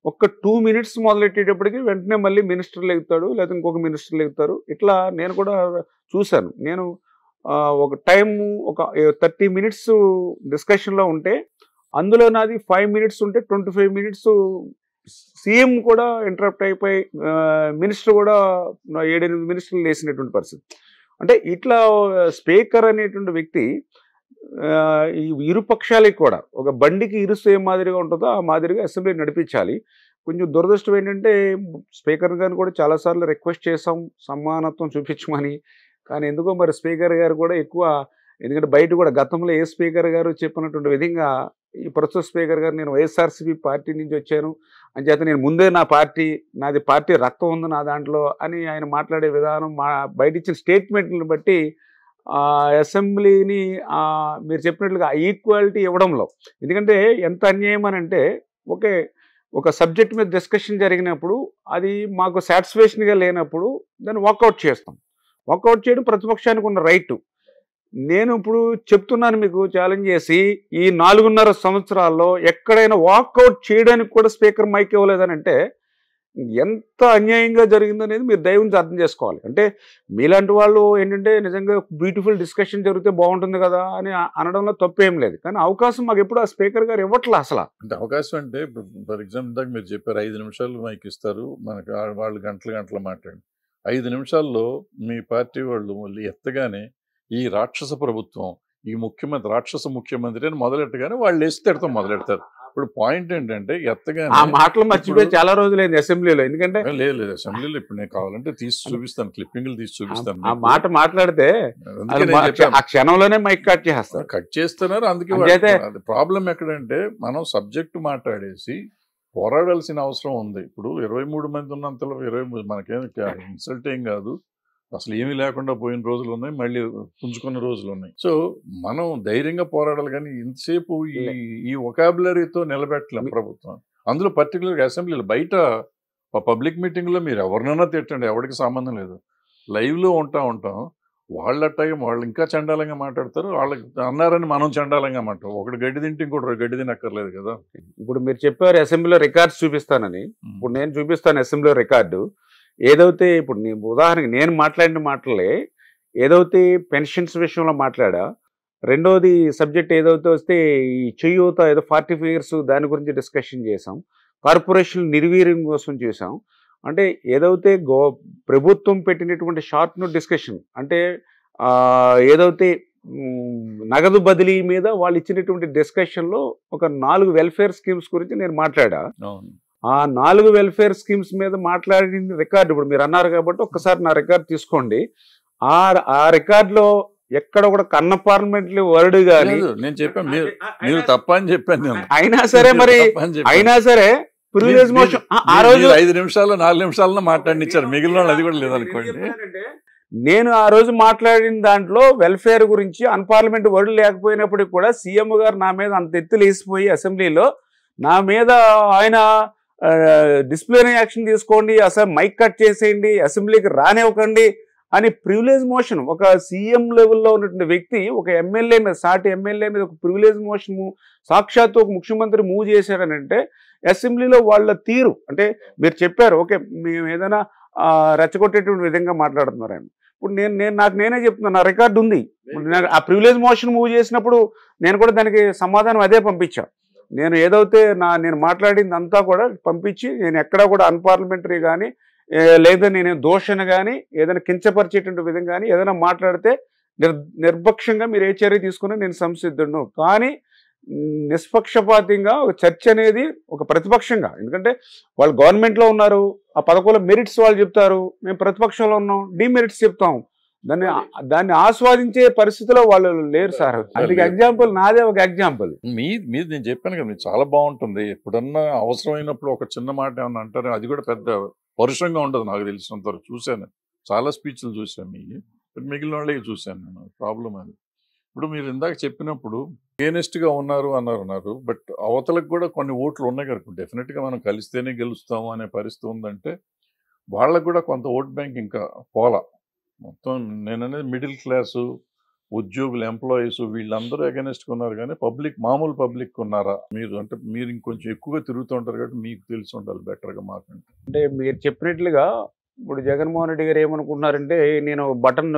ఒక్క 2 మినిట్స్ మొదలెట్టేటప్పటికి వెంటనే మళ్ళీ మినిస్టర్లు ఎగుతాడు, లేదా ఇంకొక మినిస్టర్లు ఎగుతారు. ఇట్లా నేను కూడా చూశాను. నేను ఒక టైము ఒక 30 మినిట్స్ డిస్కషన్లో ఉంటే అందులో నాది 5 మినిట్స్ ఉంటే 25 మినిట్స్ సీఎం కూడా ఇంటరప్ట్ అయిపోయి మినిస్టర్ కూడా 7-8 మినిస్టర్లు వేసినటువంటి పరిస్థితి. అంటే ఇట్లా స్పీకర్ అనేటువంటి వ్యక్తి ఈ ఇరుపక్షాలకి కూడా ఒక బండికి ఇరుసు ఏ మాదిరిగా ఉంటుందో ఆ మాదిరిగా అసెంబ్లీ నడిపించాలి. కొంచెం దురదృష్టం ఏంటంటే స్పీకర్ గారిని కూడా చాలాసార్లు రిక్వెస్ట్ చేసాం సమానత్వం చూపించమని, కానీ ఎందుకో మరి స్పీకర్ గారు కూడా ఎక్కువ, ఎందుకంటే బయట కూడా గతంలో ఏ స్పీకర్ గారు చెప్పినటువంటి విధంగా ఈ ప్రస్తుత స్పీకర్ గారు నేను వైఎస్ఆర్సీపీ పార్టీ నుంచి వచ్చాను అని చేత నేను ముందే నాది పార్టీ రక్తం ఉంది నా దాంట్లో అని ఆయన మాట్లాడే విధానం, బయట ఇచ్చిన స్టేట్మెంట్లను బట్టి అసెంబ్లీని మీరు చెప్పినట్లుగా ఈక్వాలిటీ ఇవ్వడంలో, ఎందుకంటే ఎంత అన్యాయం అని అంటే ఒక సబ్జెక్ట్ మీద డిస్కషన్ జరిగినప్పుడు అది మాకు సాటిస్ఫాక్షన్గా లేనప్పుడు దాన్ని వాకౌట్ చేస్తాం. వాకౌట్ చేయడం ప్రతిపక్షానికి ఉన్న రైటు. నేను ఇప్పుడు చెప్తున్నాను మీకు ఛాలెంజ్ చేసి, ఈ 4.5 సంవత్సరాల్లో ఎక్కడైనా వాకౌట్ చేయడానికి కూడా స్పీకర్ మైక్ ఇవ్వలేదని అంటే ఎంత అన్యాయంగా జరిగిందనేది మీరు దయ ఉంచి అర్థం చేసుకోవాలి. అంటే మీలాంటి వాళ్ళు ఏంటంటే నిజంగా బ్యూటిఫుల్ డిస్కషన్ జరిగితే బాగుంటుంది కదా అని అనడంలో తప్పేం లేదు. కానీ అవకాశం మాకు ఎప్పుడు ఆ స్పీకర్ గారు ఇవ్వట్లే అసలు. అంటే అవకాశం అంటే ఫర్ ఎగ్జాంపుల్ ఇందాక మీరు చెప్పారు 5 నిమిషాలు మైక్ ఇస్తారు, మనకు వాళ్ళు గంటలు మాట్లాడి 5 నిమిషాల్లో మీ పార్టీ వాళ్ళు మళ్ళీ ఎత్తగానే ఈ రాక్షస ప్రభుత్వం, ఈ ముఖ్యమంత్రి రాక్షస ముఖ్యమంత్రి అని మొదలెట్టగానే వాళ్ళు వేసి తిడతాం మొదలెడతారు. ఇప్పుడు పాయింట్ ఏంటంటే ఎత్తగానే ఆ మాటలు మర్చిపోయి చాలా రోజులైంది అసెంబ్లీలో. ఎందుకంటే లేదు అసెంబ్లీలో ఇప్పుడు నేను కావాలంటే తీసి చూపిస్తాను, క్లిప్పింగ్లు తీసి చూపిస్తాను. ఆ మాట మాట్లాడితే ఆ క్షణంలోనే మైక్ కట్ చేస్తారు. కట్ చేస్తున్నారు. అందుకే ప్రాబ్లం ఎక్కడంటే మనం సబ్జెక్ట్ మాట్లాడేసి పోరాడాల్సిన అవసరం ఉంది. ఇప్పుడు 23 మంది ఉన్నంతలో 23 మనకేం ఇన్సల్ట్ ఏం కాదు, అసలు ఏమీ లేకుండా పోయిన రోజులు ఉన్నాయి, మళ్ళీ పుంజుకున్న రోజులు ఉన్నాయి. సో మనం ధైర్యంగా పోరాడాలి. కానీ ఇంతసేపు ఈ వొకాబులరీతో నిలబెట్టలేం ప్రభుత్వం. అందులో పర్టికులర్గా అసెంబ్లీలో బయట పబ్లిక్ మీటింగ్లో మీరు ఎవరినైనా తిట్టండి, ఎవరికి సంబంధం లేదు. లైవ్లో ఉంటాం వాళ్ళట్టాగే వాళ్ళు ఇంకా చండాలంగా మాట్లాడతారు. వాళ్ళకి అన్నారని మనం చండాలంగా మాట్లాడు. ఒకటి గడ్డి తింటే ఇంకోటి గడ్డి తినక్కర్లేదు కదా. ఇప్పుడు మీరు చెప్పారు అసెంబ్లీలో రికార్డ్స్ చూపిస్తానని. ఇప్పుడు నేను చూపిస్తాను అసెంబ్లీలో రికార్డు. ఏదైతే ఇప్పుడు ఉదాహరణకి నేను మాట్లాడిన మాటలే ఏదైతే పెన్షన్స్ విషయంలో మాట్లాడా, రెండోది సబ్జెక్ట్ ఏదైతే వస్తే ఈ చేయూత ఏదో 45 years దాని గురించి డిస్కషన్ చేసాం, కార్పొరేషన్ నిర్వీర్యం కోసం చేసాం. అంటే ఏదైతే ప్రభుత్వం పెట్టినటువంటి షార్ట్ నోట్ డిస్కషన్, అంటే ఏదైతే నగదు బదిలీ మీద వాళ్ళు ఇచ్చినటువంటి డిస్కషన్లో ఒక 4 వెల్ఫేర్ స్కీమ్స్ గురించి నేను మాట్లాడా. ఆ 4 వెల్ఫేర్ స్కీమ్స్ మీద మాట్లాడిన రికార్డు ఇప్పుడు మీరు అన్నారు కాబట్టి ఒక్కసారి నా రికార్డు తీసుకోండి. ఆ రికార్డులో ఎక్కడ కూడా కన్న పార్లమెంటరీ వర్డ్ కానీ నేను చెప్పాను, మీరు తప్ప అని చెప్పాను నేను. అయినా సరే ప్రివిలేజ్ మోషన్ ఆ రోజు 5 నిమిషాలు 4 నిమిషాల్లో మాట్లాడినిచ్చారు, మిగిలిన వాళ్ళు అది కూడా లేదనుకోండి. నేను ఆ రోజు మాట్లాడిన దాంట్లో వెల్ఫేర్ గురించి అన్పార్లమెంట్ వర్డ్ లేకపోయినప్పటికీ కూడా సీఎం గారు నా మీద అంత ఎత్తులు వేసిపోయి అసెంబ్లీలో నా మీద ఆయన డిసిప్లినరీ యాక్షన్ తీసుకోండి, అసలు మైక్ కట్ చేసేయండి, అసెంబ్లీకి రానివ్వకండి అని ప్రివిలేజ్ మోషన్ ఒక సీఎం లెవెల్లో ఉన్నటువంటి వ్యక్తి ఒక ఎమ్మెల్యే మీద, సాటి ఎమ్మెల్యే మీద ఒక ప్రివిలేజ్ మోషన్ సాక్షాత్తు ఒక ముఖ్యమంత్రి మూవ్ చేశాడని అంటే అసెంబ్లీలో వాళ్ళ తీరు అంటే మీరు చెప్పారు ఓకే మేము ఏదైనా రెచ్చగొట్టేటువంటి విధంగా మాట్లాడుతున్నారు ఆయన. ఇప్పుడు నేనే చెప్తున్నాను, నా రికార్డు ఉంది. ఆ ప్రివిలేజ్ మోషన్ మూవ్ చేసినప్పుడు నేను కూడా దానికి సమాధానం అదే పంపించా. నేను ఏదైతే నేను మాట్లాడింది అంతా కూడా పంపించి, నేను ఎక్కడా కూడా అన్పార్లమెంటరీ కానీ లేదా నేను దోషణ కానీ ఏదైనా కించపరిచేటువంటి విధంగా కానీ ఏదైనా మాట్లాడితే నిర్భక్ష్యంగా మీరు ఏ చర్య తీసుకున్నా నేను సంసిద్ధును. కానీ నిష్పక్షపాతంగా ఒక చర్చ అనేది ఒక ప్రతిపక్షంగా, ఎందుకంటే వాళ్ళు గవర్నమెంట్లో ఉన్నారు, ఆ పథకంలో మెరిట్స్ వాళ్ళు చెప్తారు, మేము ప్రతిపక్షంలో ఉన్నాం డిమెరిట్స్ చెప్తాం, దాన్ని ఆస్వాదించే పరిస్థితిలో వాళ్ళు లేరు సార్. అందుకే ఎగ్జాంపుల్ నాదే ఒక ఎగ్జాంపుల్. మీరు నేను చెప్పాను కదా, మీరు చాలా బాగుంటుంది. ఎప్పుడన్నా అవసరమైనప్పుడు ఒక చిన్న మాట ఏమన్నా అంటారు, అది కూడా పెద్ద పరుషంగా ఉండదు నాకు తెలిసినంత వరకు. చూశాను, చాలా స్పీచ్లు చూశాను, మిగిలిన వాళ్ళే చూశాను నేను. ప్రాబ్లం అది. ఇప్పుడు మీరు ఇందాక చెప్పినప్పుడు అగేనెస్ట్గా ఉన్నారు అన్నారు, బట్ అవతలకు కూడా కొన్ని ఓట్లు ఉన్నాయి కదా, డెఫినెట్గా మనం కలిస్తేనే గెలుస్తాము అనే పరిస్థితి ఉందంటే వాళ్ళకు కూడా కొంత ఓట్ బ్యాంక్ ఇంకా పోలా. మొత్తం నేననేది మిడిల్ క్లాసు ఉద్యోగులు ఎంప్లాయీస్ వీళ్ళందరూ అగెనెస్ట్గా ఉన్నారు, కానీ మామూలు పబ్లిక్ ఉన్నారా? మీరు ఇంకొంచెం ఎక్కువగా తిరుగుతూ ఉంటారు కాబట్టి మీకు తెలిసి ఉండాలి బెటర్గా మాకంటే. అంటే మీరు చెప్పినట్లుగా ఇప్పుడు జగన్మోహన్ రెడ్డి గారు ఏమనుకుంటున్నారంటే నేను బటన్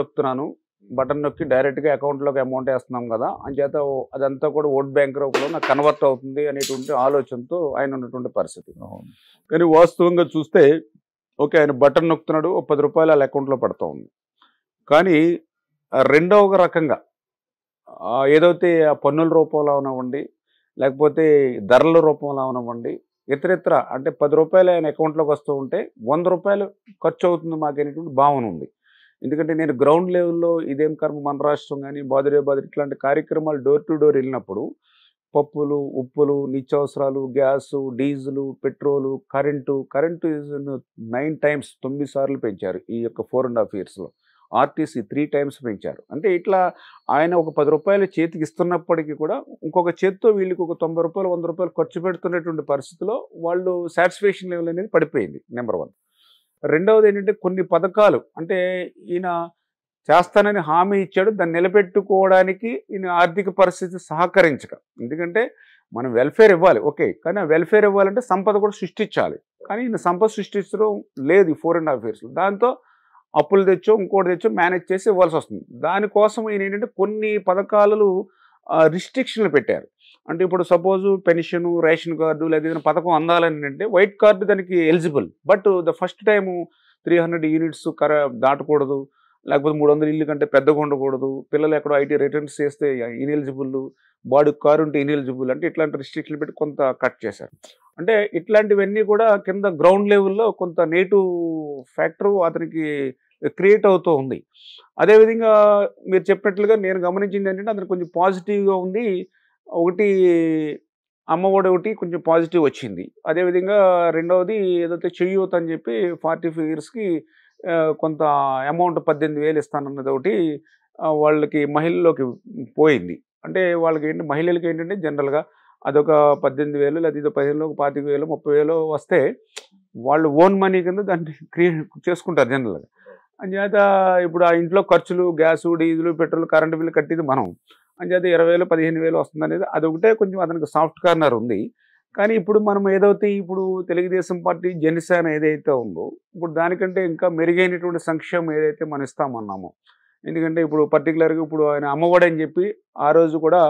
నొక్కి డైరెక్ట్గా అకౌంట్లోకి అమౌంట్ వేస్తున్నాం కదా, అంచేత అదంతా కూడా ఓట్ బ్యాంక్ రూపంలో నాకు కన్వర్ట్ అవుతుంది అనేటువంటి ఆలోచనతో ఆయన ఉన్నటువంటి పరిస్థితి. కానీ వాస్తవంగా చూస్తే ఓకే ఆయన బటన్ నొక్కుతున్నాడు, 10 రూపాయలు వాళ్ళ అకౌంట్లో పడుతూ ఉంది. కానీ రెండవ రకంగా ఏదైతే ఆ పన్నుల రూపంలో అవనివ్వండి, లేకపోతే ధరల రూపంలో అవనివ్వండి, ఇతరితర అంటే 10 రూపాయలు ఆయన అకౌంట్లోకి వస్తూ ఉంటే 100 రూపాయలు ఖర్చు అవుతుంది మాకు అనేటువంటి భావన ఉంది. ఎందుకంటే నేను గ్రౌండ్ లెవెల్లో ఇదేం కర్మ మన రాష్ట్రం కానీ బాదురే ఇట్లాంటి కార్యక్రమాలు డోర్ టు డోర్ వెళ్ళినప్పుడు పప్పులు, ఉప్పులు, నిత్యావసరాలు, gas, diesel, petrol, current 9 times 9 సార్లు పెంచారు ఈ యొక్క 4.5 yearsలో. ఆర్టీసీ 3 times పెంచారు. అంటే ఇట్లా ఆయన ఒక 10 రూపాయలు చేతికి ఇస్తున్నప్పటికీ కూడా ఇంకొక చేతితో వీళ్ళకి ఒక 90 రూపాయలు 100 రూపాయలు ఖర్చు పెడుతున్నటువంటి పరిస్థితిలో వాళ్ళు సాటిస్ఫాక్షన్ లెవెల్ అనేది పడిపోయింది నెంబర్ 1. రెండవది ఏంటంటే కొన్ని పథకాలు అంటే ఈయన చేస్తానని హామీ ఇచ్చాడు. దాన్ని నిలబెట్టుకోవడానికి ఈయన ఆర్థిక పరిస్థితి సహకరించక, ఎందుకంటే మనం వెల్ఫేర్ ఇవ్వాలి ఓకే, కానీ ఆ వెల్ఫేర్ ఇవ్వాలంటే సంపద కూడా సృష్టించాలి. కానీ ఈయన సంపద సృష్టించడం లేదు ఈ 4.5 years. దాంతో అప్పులు తెచ్చో ఇంకోటి తెచ్చో మేనేజ్ చేసి ఇవ్వాల్సి వస్తుంది. దానికోసం ఈయన ఏంటంటే కొన్ని పథకాలు రిస్ట్రిక్షన్లు పెట్టారు. అంటే ఇప్పుడు సపోజు పెన్షను, రేషన్ కార్డు లేదా ఏదైనా పథకం అందాలని అంటే వైట్ కార్డు దానికి eligible, but the first time 300 units దాటకూడదు, లేకపోతే 300 ఇల్లు కంటే పెద్దగా ఉండకూడదు, పిల్లలు ఎక్కడో ఐటీ రిటర్న్స్ చేస్తే ఇనెలిజిబుల్, బాడీ కారు ఉంటే ఇనెలిజిబుల్, అంటే ఇట్లాంటి రిస్ట్రిక్షన్లు పెట్టి కొంత కట్ చేశారు. అంటే ఇట్లాంటివన్నీ కూడా కింద గ్రౌండ్ లెవెల్లో కొంత నెగిటివ్ ఫ్యాక్టరు అతనికి క్రియేట్ అవుతూ ఉంది. అదేవిధంగా మీరు చెప్పినట్లుగా నేను గమనించింది ఏంటంటే అతను కొంచెం పాజిటివ్గా ఉంది. ఒకటి అమ్మఒడి ఒకటి కొంచెం పాజిటివ్ వచ్చింది. అదేవిధంగా రెండవది ఏదైతే చేయూత అని చెప్పి 45 yearsకి కొంత అమౌంట్ 18,000 ఇస్తానన్నది ఒకటి వాళ్ళకి మహిళల్లోకి పోయింది. అంటే వాళ్ళకి ఏంటి, మహిళలకి ఏంటంటే జనరల్గా అదొక 18,000 లేదా ఇదో 15,000, 25,000, 30,000 వస్తే వాళ్ళు ఓన్ మనీ కింద దాన్ని క్రియేట్ చేసుకుంటారు జనరల్గా. అంచేత ఇప్పుడు ఆ ఇంట్లో ఖర్చులు, gas, diesel, petrol, current bill కట్టేది మనం. అంచేత 20,000, 15,000 వస్తుంది అనేది అదొకటే కొంచెం అతనికి సాఫ్ట్ కార్నర్ ఉంది. కానీ ఇప్పుడు మనం ఏదైతే ఇప్పుడు తెలుగుదేశం పార్టీ జనసేన ఏదైతే ఉందో ఇప్పుడు దానికంటే ఇంకా మెరుగైనటువంటి సంక్షేమం ఏదైతే మనం ఇస్తామన్నామో, ఎందుకంటే ఇప్పుడు పర్టికులర్గా ఇప్పుడు ఆయన అమ్మఒడి అని చెప్పి ఆ రోజు కూడా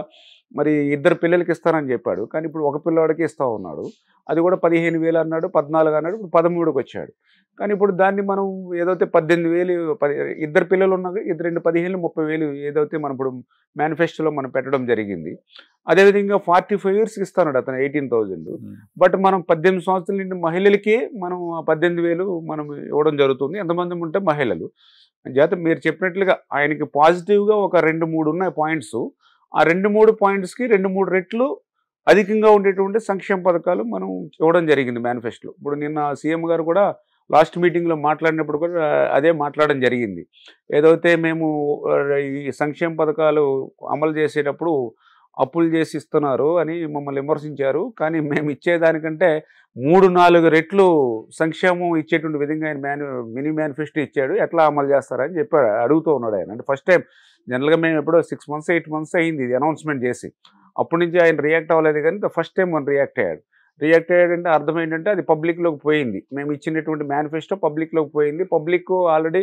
మరి 2 పిల్లలకి ఇస్తానని చెప్పాడు. కానీ ఇప్పుడు ఒక పిల్లవాడికి ఇస్తా ఉన్నాడు. అది కూడా 15,000 అన్నాడు, 14 అన్నాడు, ఇప్పుడు 13కి వచ్చాడు. కానీ ఇప్పుడు దాన్ని మనం ఏదైతే 18,000 2 పిల్లలు ఉన్నాక 2 15,000, 30,000 ఏదైతే మనం ఇప్పుడు మేనిఫెస్టోలో మనం పెట్టడం జరిగింది. అదేవిధంగా 45 yearsకి ఇస్తాడు అతను 18,000. బట్ మనం 18 సంవత్సరాల నుండి మహిళలకి మనం 18,000 మనం ఇవ్వడం జరుగుతుంది. ఎంతమంది ఉంటే మహిళలు. చేత మీరు చెప్పినట్లుగా ఆయనకి పాజిటివ్గా ఒక 2-3 ఉన్నాయి పాయింట్స్. ఆ 2-3 పాయింట్స్కి 2-3 రెట్లు అధికంగా ఉండేటువంటి సంక్షేమ పథకాలు మనం ఇవ్వడం జరిగింది మేనిఫెస్టోలో. ఇప్పుడు నిన్న సీఎం గారు కూడా లాస్ట్ మీటింగ్లో మాట్లాడినప్పుడు కూడా అదే మాట్లాడడం జరిగింది. ఏదైతే మేము ఈ సంక్షేమ పథకాలు అమలు చేసేటప్పుడు అప్పులు చేసి ఇస్తున్నారు అని మమ్మల్ని విమర్శించారు. కానీ మేము ఇచ్చేదానికంటే 3-4 రెట్లు సంక్షేమం ఇచ్చేటువంటి విధంగా ఆయన మినీ మేనిఫెస్టో ఇచ్చాడు, ఎట్లా అమలు చేస్తారని చెప్పాడు, అడుగుతూ ఉన్నాడు ఆయన. అంటే ఫస్ట్ టైం జనరల్గా మేము ఎప్పుడో 6 months 8 months అయింది ఇది అనౌన్స్మెంట్ చేసి. అప్పటి నుంచి ఆయన రియాక్ట్ అవ్వలేదు, కానీ ఫస్ట్ టైం మనం రియాక్ట్ అయ్యాడు. రియాక్ట్ అయ్యాడంటే అర్థం ఏంటంటే అది పబ్లిక్లోకి పోయింది. మేము ఇచ్చినటువంటి మేనిఫెస్టో పబ్లిక్లోకి పోయింది. పబ్లిక్ ఆల్రెడీ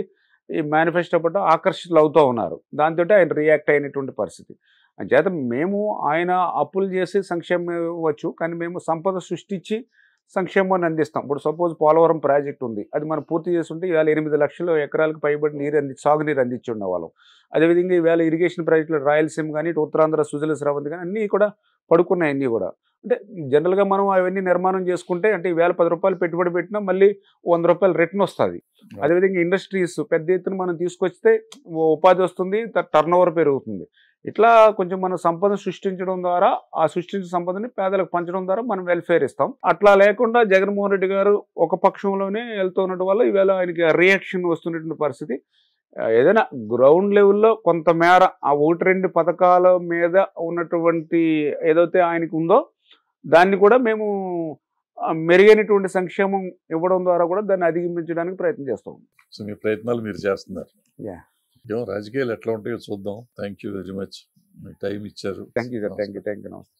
ఈ మేనిఫెస్టో పట్ల ఆకర్షితులు అవుతూ ఉన్నారు. దాంతో ఆయన రియాక్ట్ అయినటువంటి పరిస్థితి. అంచేత మేము ఆయన అప్పులు చేసి సంక్షేమం ఇవ్వచ్చు, కానీ మేము సంపద సృష్టించి సంక్షేమాన్ని అందిస్తాం. ఇప్పుడు సపోజ్ పోలవరం ప్రాజెక్ట్ ఉంది, అది మనం పూర్తి చేస్తుంటే ఇవాళ 8 లక్షల ఎకరాలకు పైబడి సాగునీరు అందించి ఉండేవాళ్ళం. అదేవిధంగా ఈవేళ ఇరిగేషన్ ప్రాజెక్టులు రాయలసీమ కానీ ఇటు ఉత్తరాంధ్ర సుజల స్రవంతి కానీ అన్నీ కూడా పడుకున్నాయి. అన్నీ కూడా అంటే జనరల్గా మనం అవన్నీ నిర్మాణం చేసుకుంటే అంటే ఈవేళ 10 రూపాయలు పెట్టుబడి పెట్టినా మళ్ళీ 100 రూపాయలు రిటర్న్ వస్తుంది. అదేవిధంగా ఇండస్ట్రీస్ పెద్ద ఎత్తున మనం తీసుకొస్తే ఉపాధి వస్తుంది, టర్నోవర్ పెరుగుతుంది. ఇట్లా కొంచెం మనం సంపద సృష్టించడం ద్వారా ఆ సృష్టించిన సంపదని పేదలకు పంచడం ద్వారా మనం వెల్ఫేర్ ఇస్తాం. అట్లా లేకుండా జగన్మోహన్ రెడ్డి గారు ఒక పక్షంలోనే వెళ్తున్నట్టు వల్ల ఈవేళ ఆయనకి రియాక్షన్ వస్తున్నటువంటి పరిస్థితి. ఏదైనా గ్రౌండ్ లెవెల్లో కొంతమేర ఆ 1-2 పథకాల మీద ఉన్నటువంటి ఏదైతే ఆయనకు ఉందో దాన్ని కూడా మేము మెరుగైనటువంటి సంక్షేమం ఇవ్వడం ద్వారా కూడా దాన్ని అధిగమించడానికి ప్రయత్నం చేస్తాం. సో మీ ప్రయత్నాలు మీరు చేస్తున్నారు. యా, రాజకీయాలు ఎట్లా ఉంటాయో చూద్దాం. థ్యాంక్ యూ వెరీ మచ్, మీ టైం ఇచ్చారు. Thank you sir. Thank you. నమస్తే.